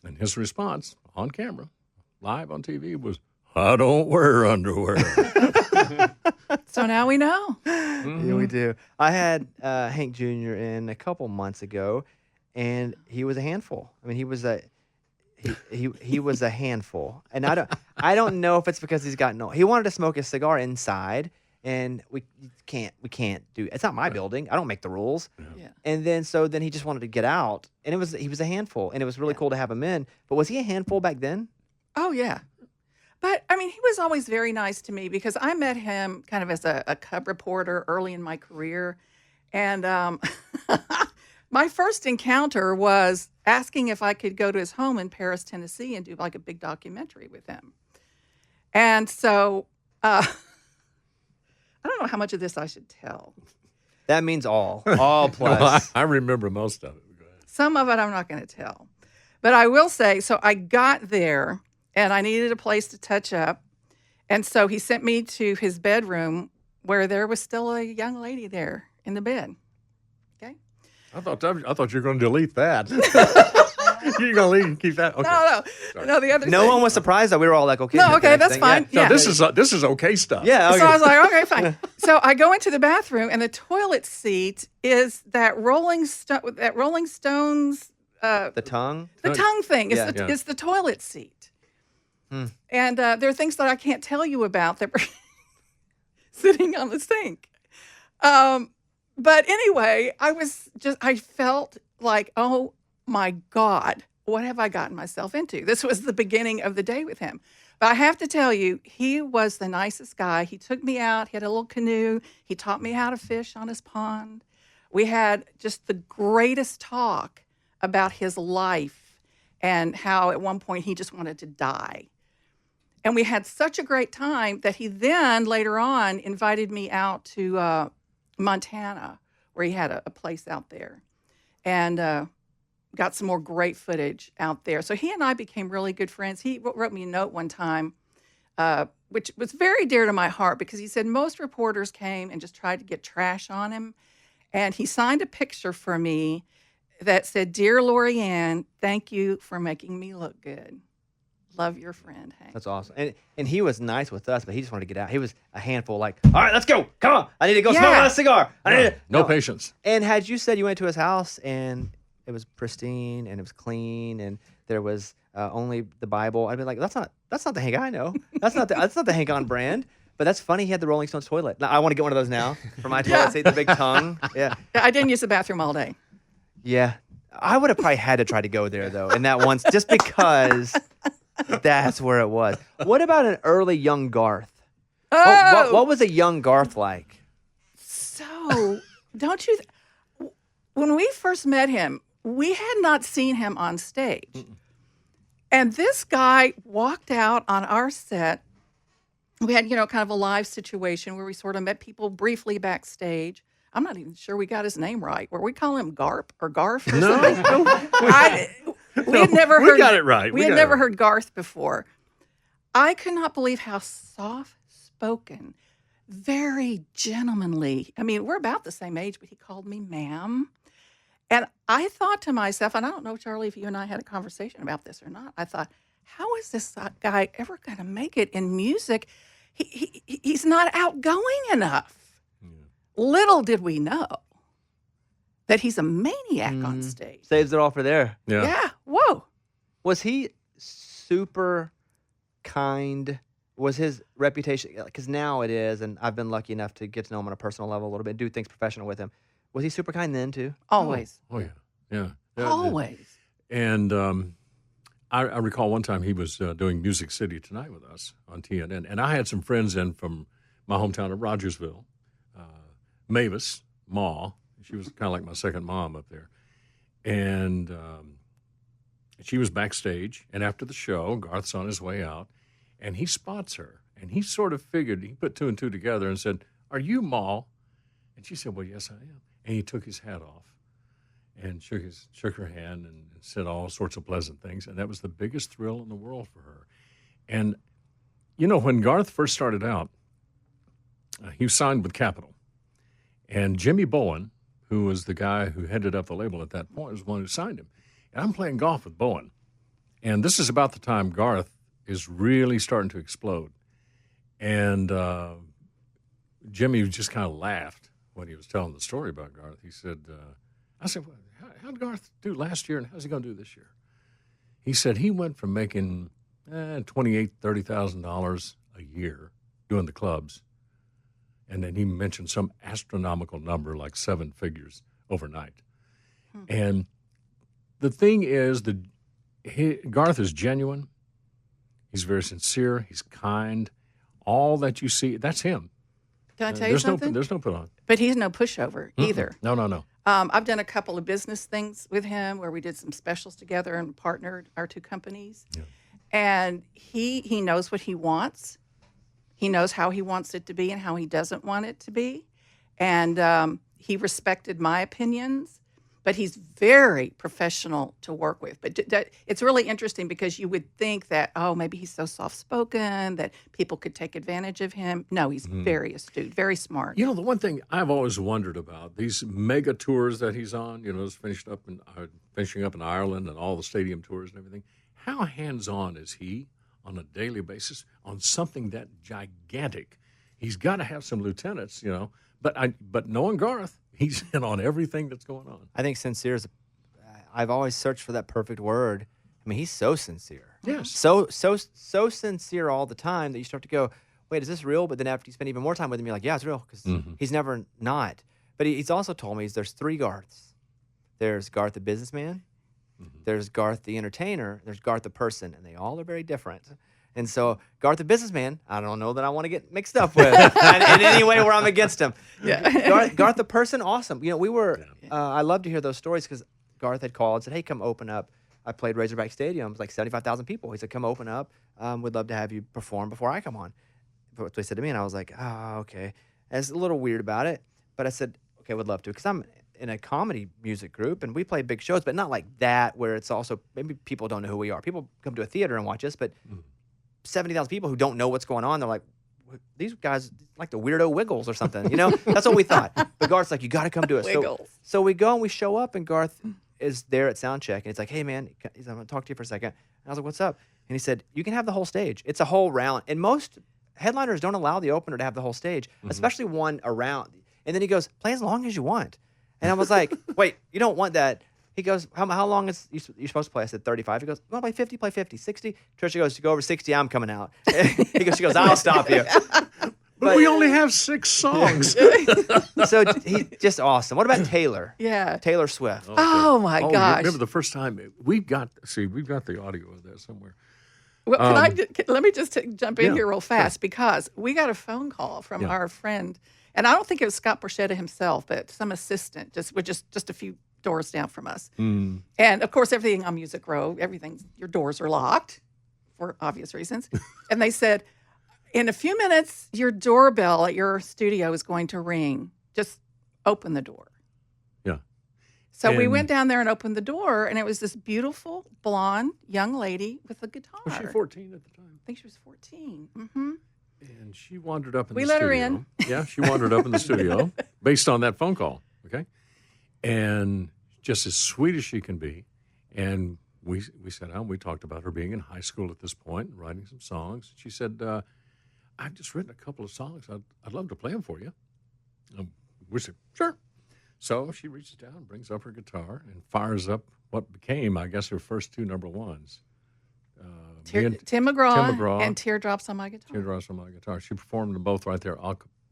Speaker 3: And his response on camera, live on TV, was, I don't wear underwear.
Speaker 2: So now we know.
Speaker 1: Yeah, we do. I had Hank Jr. in a couple months ago, and he was a handful. I mean, he was a handful, and I don't know if it's because he's got no. He wanted to smoke a cigar inside, and we can't do. It's not my building. I don't make the rules.
Speaker 2: Yeah.
Speaker 1: And then he just wanted to get out, and he was a handful, and it was really cool to have him in. But was he a handful back then?
Speaker 2: Oh, yeah. But, I mean, he was always very nice to me because I met him kind of as a cub reporter early in my career. And my first encounter was asking if I could go to his home in Paris, Tennessee, and do like a big documentary with him. And so I don't know how much of this I should tell.
Speaker 1: That means all
Speaker 3: No,
Speaker 1: plus.
Speaker 3: I remember most of it. Go ahead.
Speaker 2: Some of it I'm not going to tell. But I will say, so I got there and I needed a place to touch up. And so he sent me to his bedroom where there was still a young lady there in the bed. Okay?
Speaker 3: I thought you were going to delete that. You're going to leave and keep that? Okay.
Speaker 2: No, the other
Speaker 1: No
Speaker 2: thing.
Speaker 1: one was surprised that we were all like, okay.
Speaker 2: No,
Speaker 1: the
Speaker 2: okay,
Speaker 1: next
Speaker 2: that's
Speaker 1: thing.
Speaker 2: fine.
Speaker 3: So
Speaker 2: Yeah.
Speaker 3: this is okay stuff.
Speaker 1: Yeah. Okay.
Speaker 2: So I was like, okay, fine. So I go into the bathroom, and the toilet seat is that Rolling Stones,
Speaker 1: the tongue.
Speaker 2: the tongue thing. It's,
Speaker 1: Yeah.
Speaker 2: it's the toilet seat. And there are things that I can't tell you about that were sitting on the sink. But anyway, I felt like, oh my God, what have I gotten myself into? This was the beginning of the day with him. But I have to tell you, he was the nicest guy. He took me out. He had a little canoe. He taught me how to fish on his pond. We had just the greatest talk about his life and how at one point he just wanted to die. And we had such a great time that he then later on invited me out to Montana, where he had a place out there, and got some more great footage out there. So he and I became really good friends. He wrote me a note one time, which was very dear to my heart, because he said most reporters came and just tried to get trash on him. And he signed a picture for me that said, "Dear Lori Ann, thank you for making me look good. Love, your friend, Hank."
Speaker 1: That's awesome. And he was nice with us, but he just wanted to get out. He was a handful, like, all right, let's go. Come on. I need to go smoke a cigar.
Speaker 3: No patience.
Speaker 1: And had you said you went to his house and it was pristine and it was clean and there was only the Bible, I'd be like, that's not the Hank I know. That's not the Hank on brand. But that's funny. He had the Rolling Stones toilet. Now, I want to get one of those now for my toilet seat, the big tongue. Yeah.
Speaker 2: I didn't use the bathroom all day.
Speaker 1: Yeah. I would have probably had to try to go there, though, and that once, just because that's where it was. What about an early young Garth?
Speaker 2: Oh!
Speaker 1: What was a young Garth like?
Speaker 2: So, don't you... when we first met him, we had not seen him on stage. Mm-mm. And this guy walked out on our set. We had, kind of a live situation where we sort of met people briefly backstage. I'm not even sure we got his name right. Were we calling him Garp or Garf or something? We had never heard.
Speaker 3: We got it right.
Speaker 2: We had never heard Garth before. I could not believe how soft-spoken, very gentlemanly. I mean, we're about the same age, but he called me ma'am. And I thought to myself, and I don't know, Charlie, if you and I had a conversation about this or not, I thought, how is this guy ever going to make it in music? He's not outgoing enough. Yeah. Little did we know that he's a maniac on stage.
Speaker 1: Saves it all for there.
Speaker 2: Yeah. Whoa.
Speaker 1: Was he super kind? Was his reputation, because now it is, and I've been lucky enough to get to know him on a personal level a little bit, do things professional with him. Was he super kind then, too?
Speaker 2: Always.
Speaker 3: Oh yeah.
Speaker 2: Always.
Speaker 3: And I recall one time he was doing Music City Tonight with us on TNN, and I had some friends in from my hometown of Rogersville, Mavis, Ma. She was kind of like my second mom up there. And she was backstage, and after the show, Garth's on his way out, and he spots her, and he sort of figured, he put two and two together and said, "Are you Ma?" And she said, "Well, yes, I am." And he took his hat off and shook her hand and said all sorts of pleasant things. And that was the biggest thrill in the world for her. And, when Garth first started out, he was signed with Capitol. And Jimmy Bowen, who was the guy who headed up the label at that point, was the one who signed him. And I'm playing golf with Bowen. And this is about the time Garth is really starting to explode. And Jimmy just kind of laughed when he was telling the story about Garth. He said, I said, well, how did Garth do last year, and how's he going to do this year? He said he went from making $28,000, $30,000 a year doing the clubs, and then he mentioned some astronomical number, like 7 figures overnight. And the thing is, Garth is genuine. He's very sincere. He's kind. All that you see, that's him.
Speaker 2: Can I tell you something?
Speaker 3: There's no put on.
Speaker 2: But he's no pushover either.
Speaker 3: No.
Speaker 2: I've done a couple of business things with him where we did some specials together and partnered our two companies. Yeah. And he knows what he wants. He knows how he wants it to be and how he doesn't want it to be. And he respected my opinions, but he's very professional to work with. But it's really interesting because you would think that, maybe he's so soft-spoken that people could take advantage of him. No, he's very astute, very smart.
Speaker 3: The one thing I've always wondered about, these mega tours that he's on, finishing up in Ireland and all the stadium tours and everything, how hands-on is he on a daily basis on something that gigantic? He's got to have some lieutenants, but knowing Garth, he's in on everything that's going on.
Speaker 1: I think sincere is. I've always searched for that perfect word. I mean, he's so sincere.
Speaker 3: Yes.
Speaker 1: So sincere all the time that you start to go, wait, is this real? But then after you spend even more time with him, you're like, yeah, it's real, because he's never not. But he's also told me there's 3 Garths. There's Garth the businessman, there's Garth the entertainer, there's Garth the person, and they all are very different. And so Garth the businessman, I don't know that I want to get mixed up with in any way where I'm against him.
Speaker 2: Yeah.
Speaker 1: Garth the person, awesome. You know, we were, I love to hear those stories because Garth had called and said, hey, come open up. I played Razorback Stadium, it was like 75,000 people. He said, come open up. We'd love to have you perform before I come on. That's what he said to me, and I was like, oh, okay. I was a little weird about it, but I said, okay, would love to, because I'm in a comedy music group, and we play big shows, but not like that, where it's also, maybe people don't know who we are. People come to a theater and watch us, but 70,000 people who don't know what's going on, they're like, these guys like the weirdo Wiggles or something, you know? That's what we thought. But Garth's like, you got to come to us. So we go and we show up, and Garth is there at sound check, and it's like, hey, man, he's like, I'm going to talk to you for a second. And I was like, what's up? And he said, you can have the whole stage. It's a whole round. And most headliners don't allow the opener to have the whole stage, especially one around. And then he goes, play as long as you want. And I was like, wait, you don't want that. He goes, how long is you're supposed to play? I said 35. He goes, you want to play 50? Play 50. 60? Trisha goes, you go over 60, I'm coming out. She goes, I'll stop you.
Speaker 3: But we only have 6 songs.
Speaker 1: So he's just awesome. What about Taylor?
Speaker 2: Yeah.
Speaker 1: Taylor Swift.
Speaker 2: Oh my gosh.
Speaker 3: Remember the first time we've got the audio of that somewhere.
Speaker 2: Well, let me just jump in here real fast because we got a phone call from our friend, and I don't think it was Scott Borchetta himself, but some assistant, just a few doors down from us. And of course, everything on Music Row, your doors are locked for obvious reasons. And they said, in a few minutes, your doorbell at your studio is going to ring. Just open the door.
Speaker 3: Yeah.
Speaker 2: So we went down there and opened the door, and it was this beautiful, blonde, young lady with a guitar.
Speaker 3: Was she 14 at the time?
Speaker 2: I think she was 14. Mm-hmm.
Speaker 3: And she wandered up in the
Speaker 2: We
Speaker 3: studio.
Speaker 2: let her in.
Speaker 3: Yeah, she wandered up in the studio based on that phone call, okay? And just as sweet as she can be. And we sat down, we talked about her being in high school at this point, writing some songs. She said, I've just written a couple of songs. I'd love to play them for you. We said, sure. So she reaches down, brings up her guitar, and fires up what became, I guess, her first 2 number ones.
Speaker 2: Tim McGraw and Teardrops on My Guitar.
Speaker 3: Teardrops on My Guitar. She performed them both right there,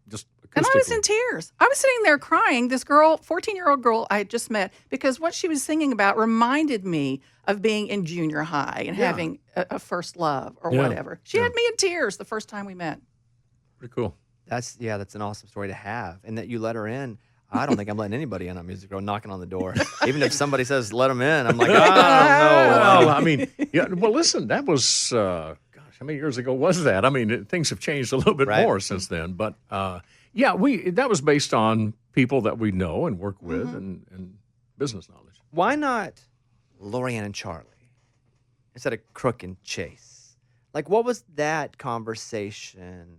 Speaker 3: just acoustically.
Speaker 2: And I was in tears. I was sitting there crying. This girl, 14-year-old girl I had just met, because what she was singing about reminded me of being in junior high and having a first love or whatever. She had me in tears the first time we met.
Speaker 3: Pretty cool.
Speaker 1: That's an awesome story to have. And that you let her in. I don't think I'm letting anybody in on Music Row knocking on the door. Even if somebody says, let them in, I'm like, I don't know.
Speaker 3: Well, I mean, listen, that was, how many years ago was that? I mean, things have changed a little bit more since then. But, that was based on people that we know and work with and business knowledge.
Speaker 1: Why not Lorianne and Charlie instead of Crook and Chase? Like, what was that conversation?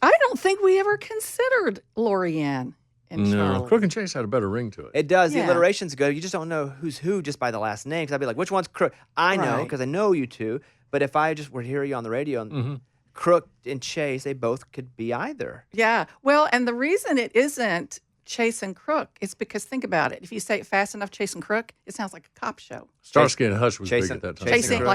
Speaker 2: I don't think we ever considered Lorianne and Charlie.
Speaker 3: No, Crook and Chase had a better ring to it.
Speaker 1: It does. The alliteration's good. You just don't know who's who just by the last name. Because I'd be like, which one's Crook? I know because I know you two. But if I just were to hear you on the radio, Crook and Chase, they both could be either.
Speaker 2: Yeah. Well, and the reason it isn't Chase and Crook is because, think about it. If you say it fast enough, Chase and Crook, it sounds like a cop show.
Speaker 3: Starsky and Hutch was big at that time.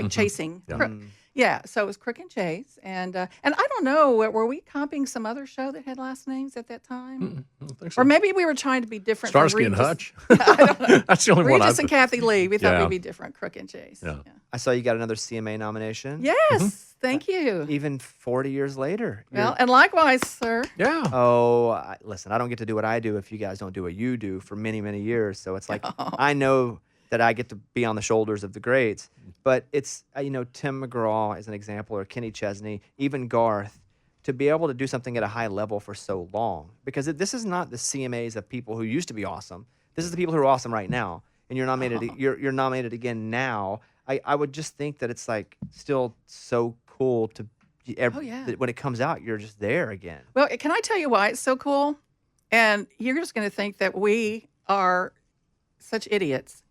Speaker 2: Chasing Crook. Yeah, so it was Crook and Chase, and I don't know, were we copying some other show that had last names at that time?
Speaker 3: I don't think so.
Speaker 2: Or maybe we were trying to be different.
Speaker 3: Starsky and Hutch. I don't know. That's the only one.
Speaker 2: Regis and Kathy Lee. We thought we'd be different. Crook and Chase.
Speaker 3: Yeah.
Speaker 1: I saw you got another CMA nomination.
Speaker 2: Yes, thank you.
Speaker 1: Even 40 years later.
Speaker 2: Well, and likewise, sir.
Speaker 3: Yeah.
Speaker 1: Oh, listen, I don't get to do what I do if you guys don't do what you do for many, many years. So it's like I know that I get to be on the shoulders of the greats. But it's, Tim McGraw is an example, or Kenny Chesney, even Garth, to be able to do something at a high level for so long. Because this is not the CMAs of people who used to be awesome. This is the people who are awesome right now. And you're nominated. You're nominated again now. I would just think that it's like still so cool to that when it comes out, you're just there again.
Speaker 2: Well, can I tell you why it's so cool? And you're just going to think that we are such idiots.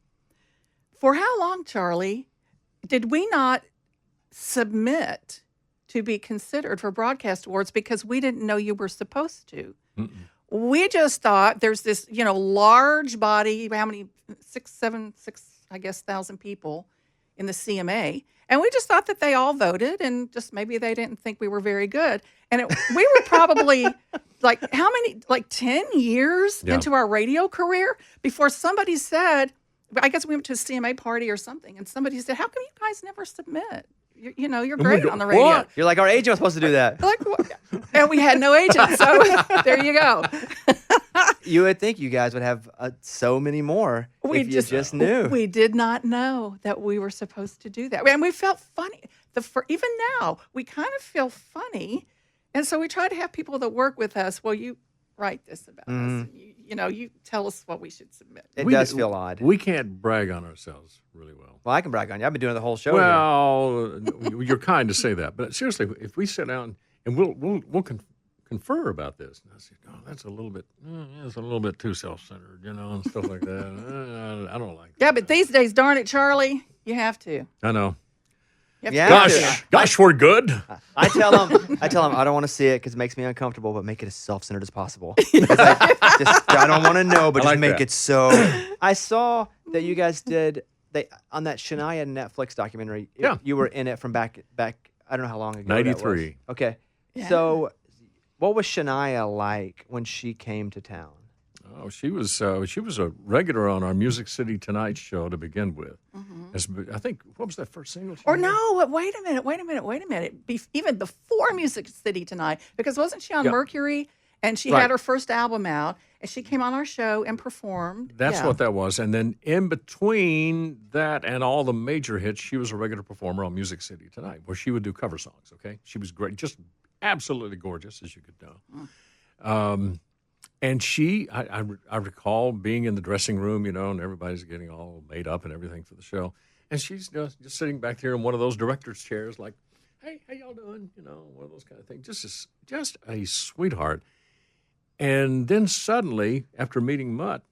Speaker 2: For how long, Charlie, did we not submit to be considered for broadcast awards because we didn't know you were supposed to? We just thought there's this, large body, how many, 6,000 people in the CMA. And we just thought that they all voted, and just maybe they didn't think we were very good. And we were probably like 10 years into our radio career before somebody said, I guess we went to a CMA party or something, and somebody said, how come you guys never submit? You're great on the radio.
Speaker 1: What? You're like, our agent was supposed to do that.
Speaker 2: And we had no agent, so there you go.
Speaker 1: You would think you guys would have so many more if you just knew.
Speaker 2: We did not know that we were supposed to do that. And we felt funny. Even now, we kind of feel funny. And so we try to have people that work with us, well, you write this about us. You tell us what we should submit.
Speaker 1: It does feel odd.
Speaker 3: We can't brag on ourselves really well.
Speaker 1: Well, I can brag on you. I've been doing the whole show.
Speaker 3: Well, you're kind to say that. But seriously, if we sit down and we'll confer about this. And I said, that's a little bit too self-centered, and stuff like that. I don't like that.
Speaker 2: Yeah, but these days, darn it, Charlie, you have to.
Speaker 3: I know. Gosh, we're good.
Speaker 1: I tell them, I don't want to see it because it makes me uncomfortable, but make it as self-centered as possible. I don't want to know, but just make it so. I saw that you guys did on that Shania Netflix documentary. You were in it from back. I don't know how long ago.
Speaker 3: 93.
Speaker 1: That was. Okay.
Speaker 2: Yeah.
Speaker 1: So, what was Shania like when she came to town?
Speaker 3: Oh, she was a regular on our Music City Tonight show to begin with. I think, what was that first single?
Speaker 2: Or no, wait a minute. Even before Music City Tonight, because wasn't she on Mercury? And she had her first album out, and she came on our show and performed.
Speaker 3: That's what that was. And then in between that and all the major hits, she was a regular performer on Music City Tonight, where she would do cover songs, okay? She was great, just absolutely gorgeous, as you could know. And I recall being in the dressing room, and everybody's getting all made up and everything for the show. And she's just sitting back there in one of those director's chairs like, hey, how y'all doing? One of those kind of things. Just a sweetheart. And then suddenly, after meeting Mutt,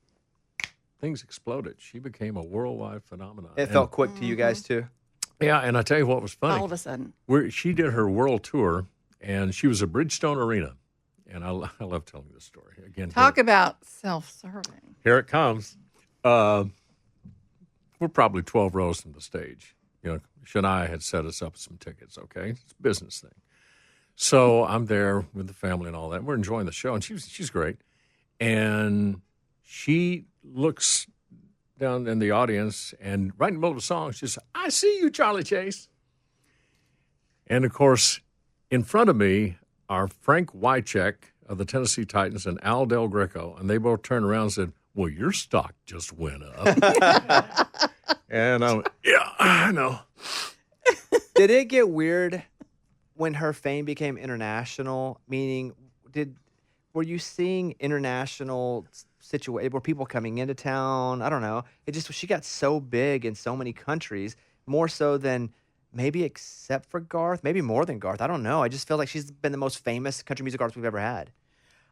Speaker 3: things exploded. She became a worldwide phenomenon.
Speaker 1: It felt quick to you guys, too?
Speaker 3: Yeah, and I tell you what was funny.
Speaker 2: All of a sudden.
Speaker 3: She did her world tour, and she was at Bridgestone Arena. And I love telling this story. Again,
Speaker 2: talk about self-serving.
Speaker 3: Here it comes. We're probably 12 rows from the stage. Shania had set us up some tickets, okay? It's a business thing. So I'm there with the family and all that. We're enjoying the show, and she's great. And she looks down in the audience, and right in the middle of the song, she says, I see you, Charlie Chase. And, of course, in front of me are Frank Wycheck of the Tennessee Titans and Al Del Greco, and they both turned around and said, well, your stock just went up. And I went, yeah, I know.
Speaker 1: Did it get weird when her fame became international? Meaning, were you seeing international situations? Were people coming into town? I don't know. She got so big in so many countries, more so than maybe except for Garth, maybe more than Garth. I don't know. I just feel like she's been the most famous country music artist we've ever had.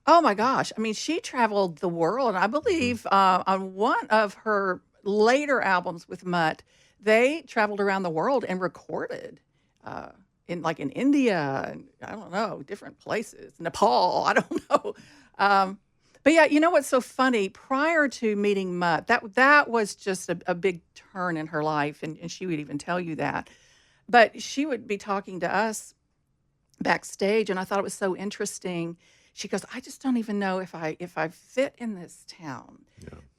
Speaker 2: Oh, my gosh. I mean, she traveled the world. I believe on one of her later albums with Mutt, they traveled around the world and recorded in India, and I don't know, different places, Nepal, I don't know. But yeah, you know what's so funny? Prior to meeting Mutt, that was just a big turn in her life, and she would even tell you that. But she would be talking to us backstage, and I thought it was so interesting. She goes, I just don't even know if I fit in this town.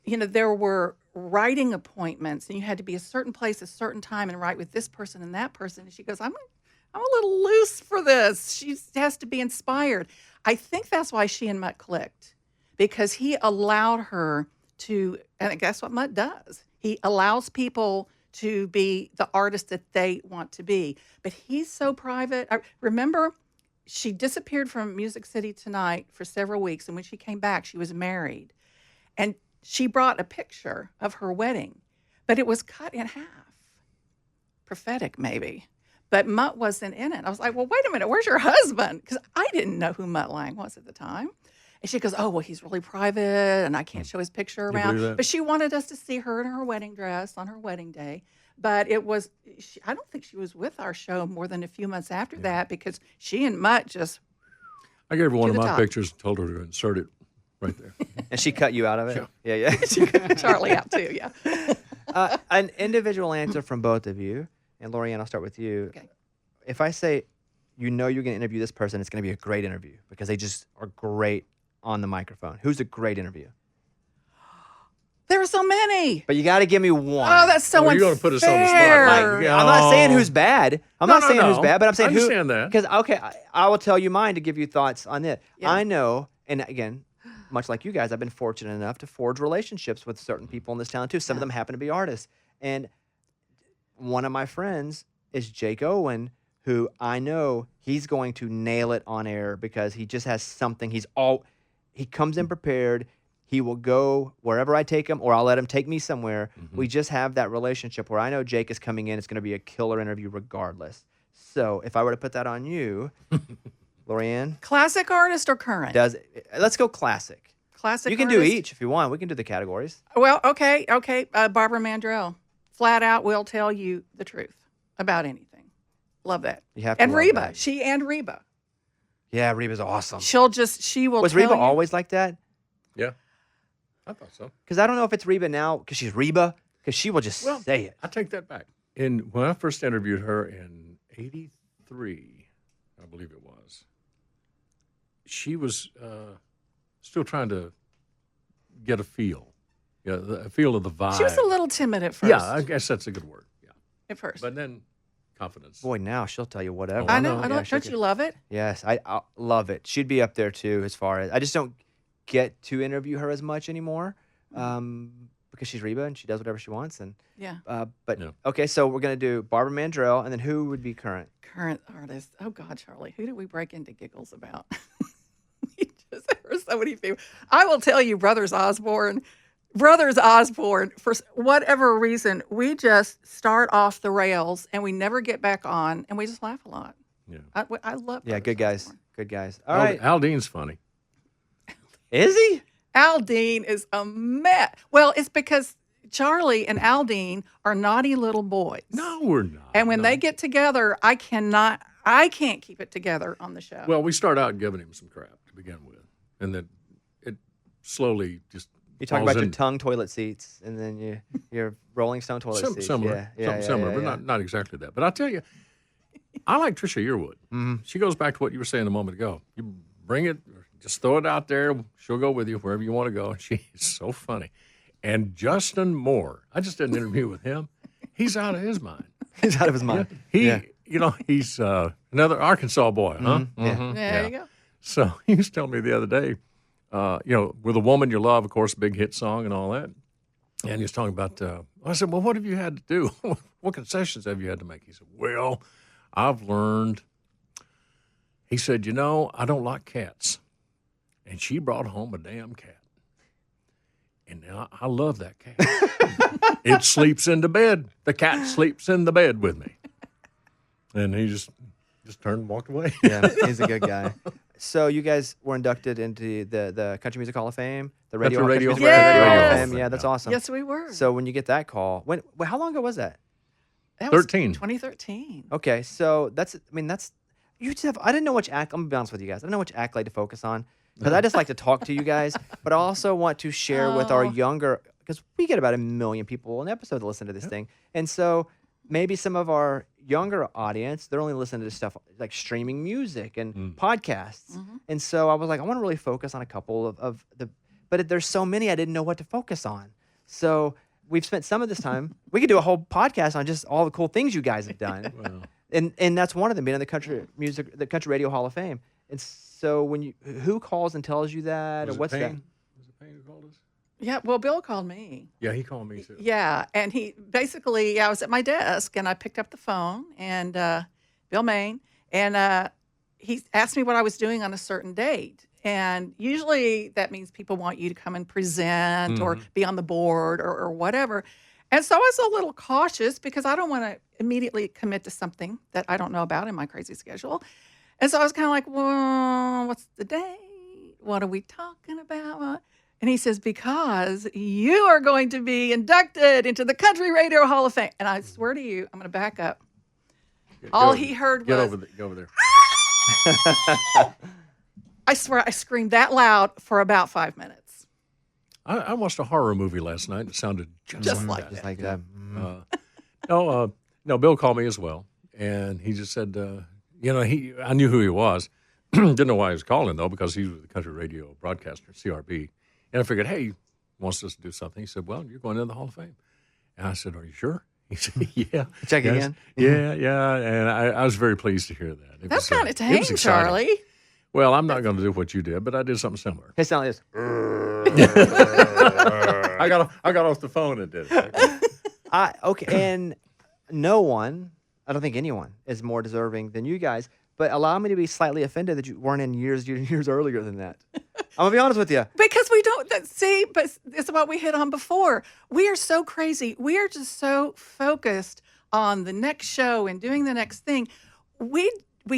Speaker 2: Yeah. There were writing appointments, and you had to be a certain place, a certain time, and write with this person and that person. And she goes, I'm a little loose for this. She has to be inspired. I think that's why she and Mutt clicked, because he allowed her to, and guess what Mutt does? He allows people to be the artist that they want to be. But he's so private. I remember she disappeared from Music City Tonight for several weeks, and when she came back, she was married. And she brought a picture of her wedding, but it was cut in half. Prophetic, maybe. But Mutt wasn't in it. I was like, well, wait a minute, where's your husband? Because I didn't know who Mutt Lange was at the time. And she goes, oh, well, he's really private, and I can't show his picture around. But she wanted us to see her in her wedding dress on her wedding day. But I don't think she was with our show more than a few months after that, because she and Mutt just
Speaker 3: I gave her one of my pictures and told her to insert it right there.
Speaker 1: And she cut you out of it?
Speaker 3: Yeah.
Speaker 1: Yeah.
Speaker 2: She cut Charlie out, too, yeah.
Speaker 1: An individual answer from both of you. And Lorianne, I'll start with you.
Speaker 2: Okay.
Speaker 1: If I say, you're going to interview this person, it's going to be a great interview because they just are great on the microphone. Who's a great interview?
Speaker 2: There are so many.
Speaker 1: But you got to give me one.
Speaker 2: Oh, that's so unfair.
Speaker 3: You're going to put us on the spot.
Speaker 1: Like, I'm not saying who's bad. I'm not saying who's bad, but I'm saying
Speaker 3: I understand that.
Speaker 1: Because, okay, I will tell you mine to give you thoughts on it.
Speaker 2: Yeah.
Speaker 1: I know, and again, much like you guys, I've been fortunate enough to forge relationships with certain people in this town, too. Some of them happen to be artists. And one of my friends is Jake Owen, who I know he's going to nail it on air because he just has something. He comes in prepared. He will go wherever I take him, or I'll let him take me somewhere.
Speaker 3: Mm-hmm.
Speaker 1: We just have that relationship where I know Jake is coming in. It's going to be a killer interview regardless. So if I were to put that on you, Lorianne,
Speaker 2: Classic artist or current?
Speaker 1: let's go classic.
Speaker 2: Classic
Speaker 1: You can do
Speaker 2: artist?
Speaker 1: each if you want. We can do the categories.
Speaker 2: Well, okay. Barbara Mandrell, flat out will tell you the truth about anything. Love that.
Speaker 1: You have to
Speaker 2: And
Speaker 1: love
Speaker 2: Reba,
Speaker 1: that.
Speaker 2: she and Reba.
Speaker 1: Yeah, Reba's awesome.
Speaker 2: She will
Speaker 1: Was
Speaker 2: tell
Speaker 1: Reba
Speaker 2: you.
Speaker 1: always like that?
Speaker 3: Yeah, I thought so.
Speaker 1: Because I don't know if it's Reba now because she's Reba, because she will just say it.
Speaker 3: I take that back. When I first interviewed her in '83, I believe it was, she was still trying to get a feel, a feel of the vibe.
Speaker 2: She was a little timid at first.
Speaker 3: Yeah, I guess that's a good word. Yeah,
Speaker 2: At first.
Speaker 3: but then confidence.
Speaker 1: Boy, now she'll tell you whatever.
Speaker 2: I know.
Speaker 3: no.
Speaker 2: I don't.
Speaker 1: she'll
Speaker 2: Don't you love it?
Speaker 1: Yes, I love it. She'd be up there too as far as I just don't get to interview her as much anymore because she's Reba and she does whatever she wants. And
Speaker 2: Yeah.
Speaker 1: Okay, so we're gonna do Barbara Mandrell, and then who would be current?
Speaker 2: Current artist. Oh God, Charlie, who did we break into giggles about? We just there were so many people. I will tell you, Brothers Osborne, for whatever reason, we just start off the rails and we never get back on, and we just laugh a lot.
Speaker 3: Yeah.
Speaker 2: I love.
Speaker 1: Yeah,
Speaker 2: Brothers
Speaker 1: good guys,
Speaker 2: Osborne.
Speaker 1: good guys. All right,
Speaker 3: Aldean's funny.
Speaker 1: is he?
Speaker 2: Aldine is a mess. Well, it's because Charlie and Aldine are naughty little boys.
Speaker 3: No, we're not.
Speaker 2: And when
Speaker 3: No.
Speaker 2: they get together, I can't keep it together on the show.
Speaker 3: Well, we start out giving him some crap to begin with, and then it slowly just.
Speaker 1: You talk
Speaker 3: falls
Speaker 1: about your
Speaker 3: in-
Speaker 1: tongue toilet seats, and then your Rolling Stone toilet seats.
Speaker 3: Similar, something similar, but not exactly that. But I tell you, I like Trisha Yearwood.
Speaker 1: Mm-hmm.
Speaker 3: She goes back to what you were saying a moment ago. You bring it, just throw it out there. She'll go with you wherever you want to go. She's so funny. And Justin Moore, I just did an interview with him. He's out of his mind.
Speaker 1: He's out of his mind.
Speaker 3: He's another Arkansas boy, huh?
Speaker 1: Yeah.
Speaker 2: there you go.
Speaker 3: So he was telling me the other day, with A Woman You Love, of course, big hit song and all that. And he was talking about, I said, well, what have you had to do? What concessions have you had to make? He said, well, I've learned. He said, I don't like cats. And she brought home a damn cat. And now I love that cat. It sleeps in the bed. The cat sleeps in the bed with me. And he just turned and walked away.
Speaker 1: Yeah, he's a good guy. So you guys were inducted into the Country Music Hall of Fame, the Radio
Speaker 3: Country
Speaker 1: Country
Speaker 3: Radio
Speaker 1: Music
Speaker 2: Hall of
Speaker 1: Radio Hall of
Speaker 2: Fame.
Speaker 1: Fame. Yeah, that's awesome.
Speaker 2: Yes, we were.
Speaker 1: So when you get that call, how long ago was that?
Speaker 2: That was
Speaker 3: 13.
Speaker 2: 2013.
Speaker 1: Okay, so that's you just have. I didn't know which I'm gonna be honest with you guys. I didn't know which accolade to focus on because I just like to talk to you guys, but I also want to share with our younger because we get about 1 million people an episode to listen to this thing, and so maybe some of our younger audience they're only listening to stuff like streaming music and podcasts, and so I was like, I want to really focus on a couple of the, but there's so many I didn't know what to focus on, so. We've spent some of this time. We could do a whole podcast on just all the cool things you guys have done,
Speaker 3: Wow.
Speaker 1: and that's one of them being in the Country Radio Hall of Fame. And so who calls and tells you that,
Speaker 3: Was
Speaker 1: or
Speaker 3: it
Speaker 1: what's
Speaker 3: Payne?
Speaker 1: that?
Speaker 3: Was it Payne who called us?
Speaker 2: Yeah, well, Bill called me.
Speaker 3: Yeah, he called me too.
Speaker 2: Yeah, and he basically, I was at my desk and I picked up the phone and Bill Main, and he asked me what I was doing on a certain date. And usually that means people want you to come and present or be on the board or whatever. And so I was a little cautious because I don't want to immediately commit to something that I don't know about in my crazy schedule. And so I was kind of like, well, what's the date? What are we talking about? And he says, because you are going to be inducted into the Country Radio Hall of Fame. And I swear to you, I'm going to back up. All he heard was,
Speaker 3: Go over there.
Speaker 2: I swear I screamed that loud for about 5 minutes.
Speaker 3: I watched a horror movie last night. It sounded just like
Speaker 1: Just
Speaker 3: that.
Speaker 1: like that.
Speaker 3: No, Bill called me as well, and he just said, I knew who he was. Didn't know why he was calling, though, because he was the country radio broadcaster, CRB. And I figured, hey, he wants us to do something. He said, well, you're going into the Hall of Fame. And I said, are you sure? He said, yeah.
Speaker 1: Check
Speaker 3: Yes.
Speaker 1: again.
Speaker 3: Yeah. And I was very pleased to hear that.
Speaker 2: That's kind of
Speaker 3: it
Speaker 2: tame,
Speaker 3: was exciting.
Speaker 2: Charlie.
Speaker 3: Well, I'm not going to do what you did, but I did something similar.
Speaker 1: His sound is.
Speaker 3: I got off the phone and did it.
Speaker 1: Okay, and no one, I don't think anyone, is more deserving than you guys. But allow me to be slightly offended that you weren't in years earlier than that. I'm gonna be honest with you.
Speaker 2: Because we don't see, but it's what we hit on before. We are so crazy. We are just so focused on the next show and doing the next thing. We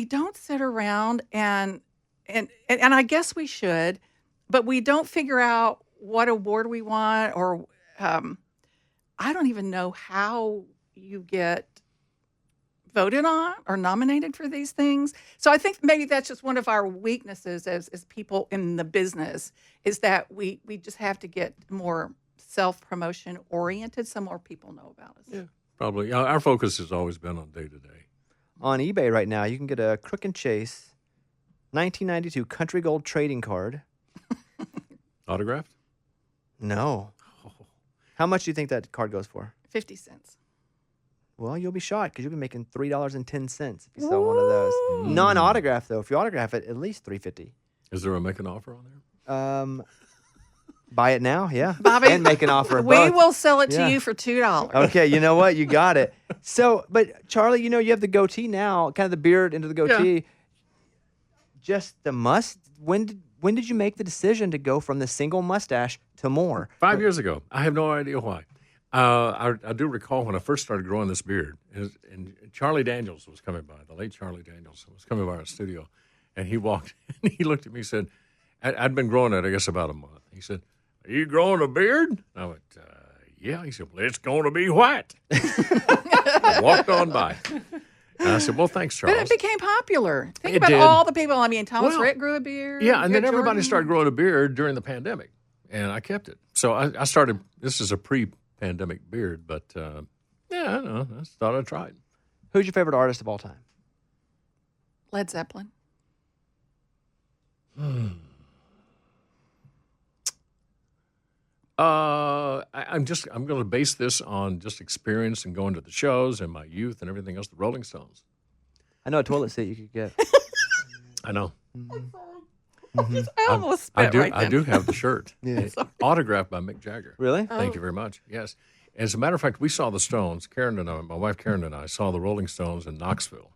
Speaker 2: don't sit around and I guess we should, but we don't figure out what award we want, or I don't even know how you get voted on or nominated for these things. So I think maybe that's just one of our weaknesses as people in the business, is that we just have to get more self-promotion oriented so more people know about us.
Speaker 3: Yeah, probably. Our focus has always been on day-to-day.
Speaker 1: On eBay right now, you can get a Crook Chase 1992 Country Gold trading card.
Speaker 3: Autographed?
Speaker 1: No. How much do you think that card goes for?
Speaker 2: 50 cents.
Speaker 1: Well, you'll be shocked because you'll be making $3.10 if you sell one of those. Non-autograph though. If you autograph it, at least $3.50.
Speaker 3: Is there a make an offer on there?
Speaker 1: Buy it now, yeah.
Speaker 2: Bobby,
Speaker 1: and make an offer.
Speaker 2: We
Speaker 1: both.
Speaker 2: will sell it to
Speaker 1: Yeah.
Speaker 2: you for $2.
Speaker 1: Okay, you know what? You got it. So, but Charlie, you have the goatee now, kind of the beard into the goatee.
Speaker 3: Yeah.
Speaker 1: Just the must. When did you make the decision to go from the single mustache to more?
Speaker 3: 5 years ago. I have no idea why. I do recall when I first started growing this beard, and Charlie Daniels was coming by, the late Charlie Daniels was coming by our studio, and he walked and he looked at me and said, I'd been growing it, I guess, about a month. He said, are you growing a beard? And I went, yeah. He said, well, it's going to be white. I walked on by. And I said, well, thanks, Charles.
Speaker 2: But it became popular. Think
Speaker 3: It
Speaker 2: about
Speaker 3: did.
Speaker 2: all the people. I mean, Thomas
Speaker 3: Well,
Speaker 2: Rhett grew a beard.
Speaker 3: Yeah, and
Speaker 2: you
Speaker 3: then
Speaker 2: had
Speaker 3: everybody
Speaker 2: Jordan.
Speaker 3: started growing a beard during the pandemic, and I kept it. So I started, this is a pre-pandemic beard, but I don't know, I just thought I'd try it.
Speaker 1: Who's your favorite artist of all time?
Speaker 2: Led Zeppelin.
Speaker 3: I'm going to base this on just experience and going to the shows and my youth and everything else. The Rolling Stones.
Speaker 1: I know a toilet seat you could get.
Speaker 3: I know.
Speaker 2: I almost
Speaker 3: I
Speaker 2: spit
Speaker 3: do.
Speaker 2: right
Speaker 3: I
Speaker 2: then.
Speaker 3: do have the shirt.
Speaker 1: Yeah.
Speaker 3: Autographed by Mick Jagger.
Speaker 1: Really?
Speaker 3: Thank you very much. Yes. As a matter of fact, we saw the Stones. Karen and I, my wife Karen and I, saw the Rolling Stones in Knoxville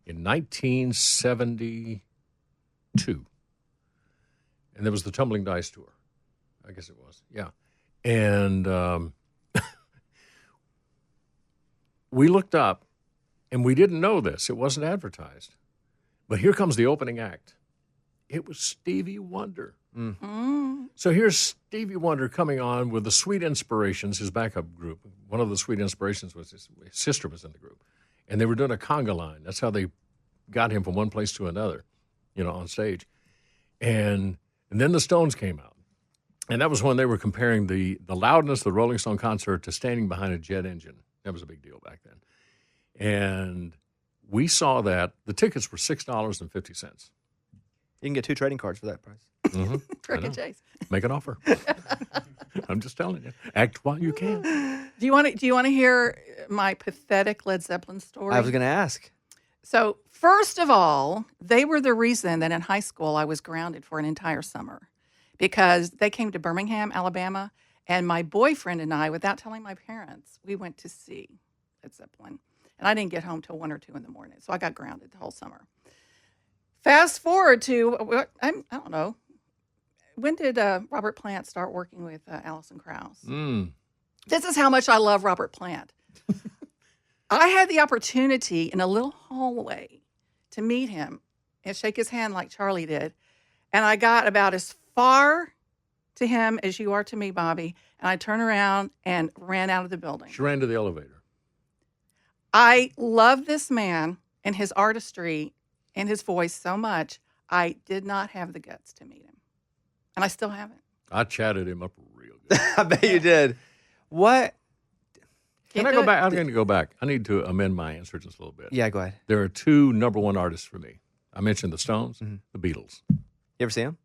Speaker 3: in 1972, and there was the Tumbling Dice tour. I guess it was. Yeah. And we looked up, and we didn't know this. It wasn't advertised. But here comes the opening act. It was Stevie Wonder. So here's Stevie Wonder coming on with the Sweet Inspirations, his backup group. One of the Sweet Inspirations was his sister was in the group. And they were doing a conga line. That's how they got him from one place to another, on stage. And then the Stones came out. And that was when they were comparing the loudness of the Rolling Stone concert to standing behind a jet engine. That was a big deal back then. And we saw that. The tickets were $6.50.
Speaker 1: You can get 2 trading cards for that price.
Speaker 2: Crook Chase.
Speaker 3: Make an offer. I'm just telling you. Act while you can.
Speaker 2: Do you want to hear my pathetic Led Zeppelin story?
Speaker 1: I was going to ask.
Speaker 2: So, first of all, they were the reason that in high school I was grounded for an entire summer, because they came to Birmingham, Alabama, and my boyfriend and I, without telling my parents, we went to see Led Zeppelin. And I didn't get home till 1 or 2 in the morning, so I got grounded the whole summer. Fast forward to, I don't know, when did Robert Plant start working with Allison Krauss? This is how much I love Robert Plant. I had the opportunity in a little hallway to meet him and shake his hand like Charlie did. And I got about as far to him as you are to me, Bobby. And I turned around and ran out of the building.
Speaker 3: She ran to the elevator.
Speaker 2: I love this man and his artistry and his voice so much. I did not have the guts to meet him. And I still haven't.
Speaker 3: I chatted him up real good.
Speaker 1: I bet you did. What?
Speaker 3: Can I go back? I'm going to go back. I need to amend my answer just a little bit.
Speaker 1: Yeah, go ahead.
Speaker 3: There are two number one artists for me. I mentioned the Stones, the Beatles.
Speaker 1: You ever see him?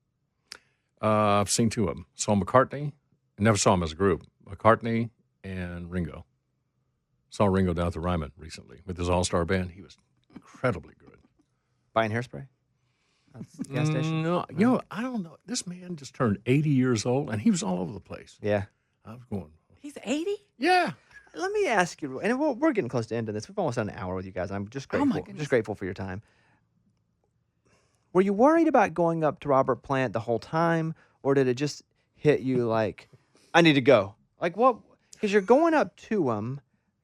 Speaker 3: I've seen two of them. Saw McCartney. I never saw them as a group. McCartney and Ringo. Saw Ringo down at the Ryman recently with his all-star band. He was incredibly good.
Speaker 1: Buying Hairspray? Gas station?
Speaker 3: No, I don't know. This man just turned 80 years old, and he was all over the place.
Speaker 1: Yeah.
Speaker 3: I was going,
Speaker 2: He's 80?
Speaker 3: yeah.
Speaker 1: Let me ask you, and we're getting close to ending this. We've almost done an hour with you guys. I'm just grateful.
Speaker 2: my goodness.
Speaker 1: Just grateful for your time. Were you worried about going up to Robert Plant the whole time, or did it just hit you like, I need to go? Like what? Because you're going up to him.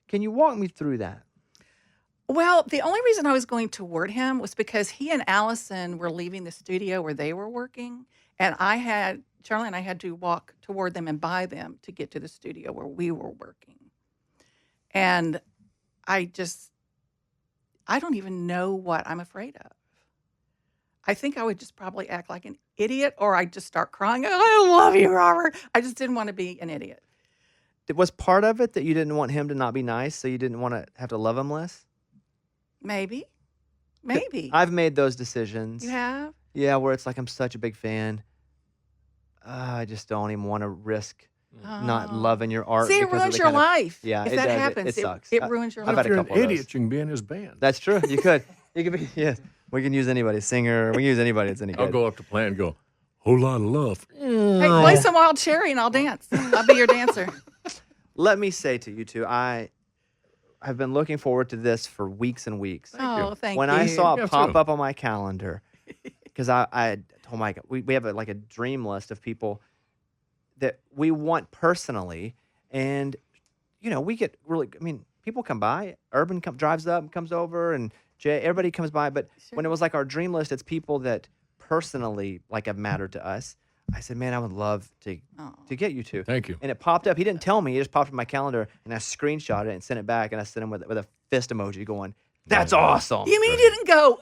Speaker 1: Can you walk me through that?
Speaker 2: Well, the only reason I was going toward him was because he and Allison were leaving the studio where they were working, and Charlie and I had to walk toward them and by them to get to the studio where we were working. And I don't even know what I'm afraid of. I think I would just probably act like an idiot, or I'd just start crying. I love you, Robert. I just didn't want to be an idiot.
Speaker 1: Was part of it that you didn't want him to not be nice, so you didn't want to have to love him less?
Speaker 2: Maybe.
Speaker 1: I've made those decisions.
Speaker 2: You have?
Speaker 1: Yeah, where it's like I'm such a big fan. I just don't even want to risk not
Speaker 2: Oh.
Speaker 1: loving your art.
Speaker 2: See, it
Speaker 1: because of
Speaker 2: ruins
Speaker 1: the
Speaker 2: your
Speaker 1: kind of-
Speaker 2: life.
Speaker 1: Yeah,
Speaker 2: if
Speaker 1: it
Speaker 2: that
Speaker 1: does.
Speaker 2: happens,
Speaker 1: It sucks.
Speaker 2: It ruins your
Speaker 1: I've
Speaker 2: life.
Speaker 1: had a
Speaker 3: If you're
Speaker 1: couple
Speaker 3: an
Speaker 1: of those.
Speaker 3: idiot, you can be in his band.
Speaker 1: That's true. You could. You could be. Yes. We can use anybody. Singer. We can use anybody that's any good.
Speaker 3: I'll go up to Plant and go, whole lot of love.
Speaker 2: Hey, play some Wild Cherry and I'll dance. I'll be your dancer.
Speaker 1: Let me say to you two, I have been looking forward to this for weeks and weeks.
Speaker 2: Oh, thank
Speaker 1: When
Speaker 2: you.
Speaker 1: I saw
Speaker 3: Yeah,
Speaker 1: it pop
Speaker 3: too.
Speaker 1: up on my calendar, because I told Mike, we have like a dream list of people that we want personally, and we get really. I mean, people come by. Urban drives up and comes over, and Jay, everybody comes by. But when it was like our dream list, it's people that personally like have mattered to us. I said, man, I would love to get you two.
Speaker 3: Thank you.
Speaker 1: And it popped up. He didn't tell me. He just popped in my calendar, and I screenshot it and sent it back, and I sent him with a fist emoji going, that's awesome.
Speaker 2: You mean you didn't go,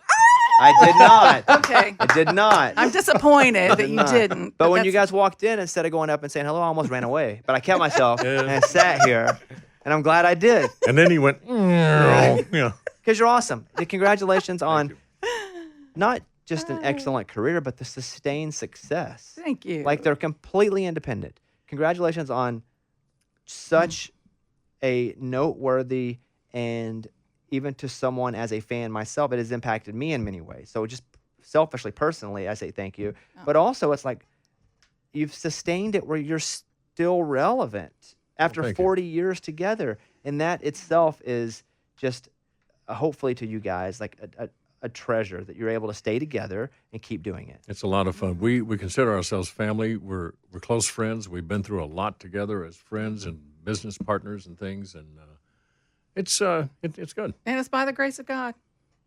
Speaker 1: I did not.
Speaker 2: okay.
Speaker 1: I did not.
Speaker 2: I'm disappointed that
Speaker 1: did
Speaker 2: you
Speaker 1: not.
Speaker 2: didn't.
Speaker 1: But when you
Speaker 2: that's-
Speaker 1: guys walked in, instead of going up and saying hello, I almost ran away. But I kept myself, and I sat here, and I'm glad I did.
Speaker 3: And then he went, yeah.
Speaker 1: Because you're awesome. Congratulations on
Speaker 3: you.
Speaker 1: not just an excellent career, but the sustained success.
Speaker 2: Thank you.
Speaker 1: Like they're completely independent. Congratulations on such a noteworthy, and even to someone as a fan myself, it has impacted me in many ways. So just selfishly, personally, I say thank you. But also it's like you've sustained it where you're still relevant after
Speaker 3: thank you.
Speaker 1: 40 years together. And that itself is just hopefully to you guys like a treasure that you're able to stay together and keep doing it.
Speaker 3: It's a lot of fun. We consider ourselves family. We're close friends. We've been through a lot together as friends and business partners and things, and it's good.
Speaker 2: and it's by the grace of God.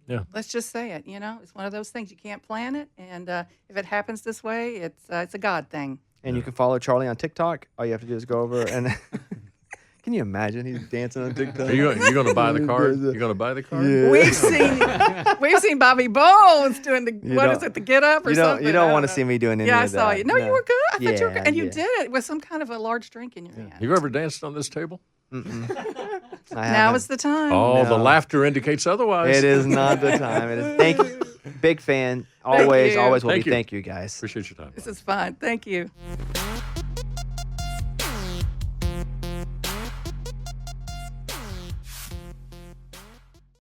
Speaker 3: Yeah.
Speaker 2: Let's just say it. It's one of those things you can't plan it, and if it happens this way, it's a God thing.
Speaker 1: And you can follow Charlie on TikTok. All you have to do is go over and can you imagine he's dancing on TikTok?
Speaker 3: Are you going to buy the card? You going to buy the card?
Speaker 1: Yeah.
Speaker 2: We've seen Bobby Bones doing the
Speaker 1: don't-
Speaker 2: the get up or
Speaker 1: You don't
Speaker 2: something.
Speaker 1: you don't
Speaker 2: I
Speaker 1: want to
Speaker 2: know.
Speaker 1: see me doing any
Speaker 2: Yeah, I
Speaker 1: of that.
Speaker 2: saw you. No, you were good. I thought you were
Speaker 1: Yeah,
Speaker 2: good, and you
Speaker 1: yeah.
Speaker 2: did it with some kind of a large drink in your hand.
Speaker 3: You ever danced on this table?
Speaker 1: I
Speaker 2: Now
Speaker 1: haven't.
Speaker 2: is the time.
Speaker 3: Oh, the
Speaker 1: No.
Speaker 3: laughter indicates otherwise.
Speaker 1: It is not the time. It is. Thank you. Big fan. Always,
Speaker 2: you.
Speaker 1: always will
Speaker 3: Thank
Speaker 1: be.
Speaker 3: you.
Speaker 1: Thank you, guys.
Speaker 3: Appreciate your time.
Speaker 2: This is fun. Thank you.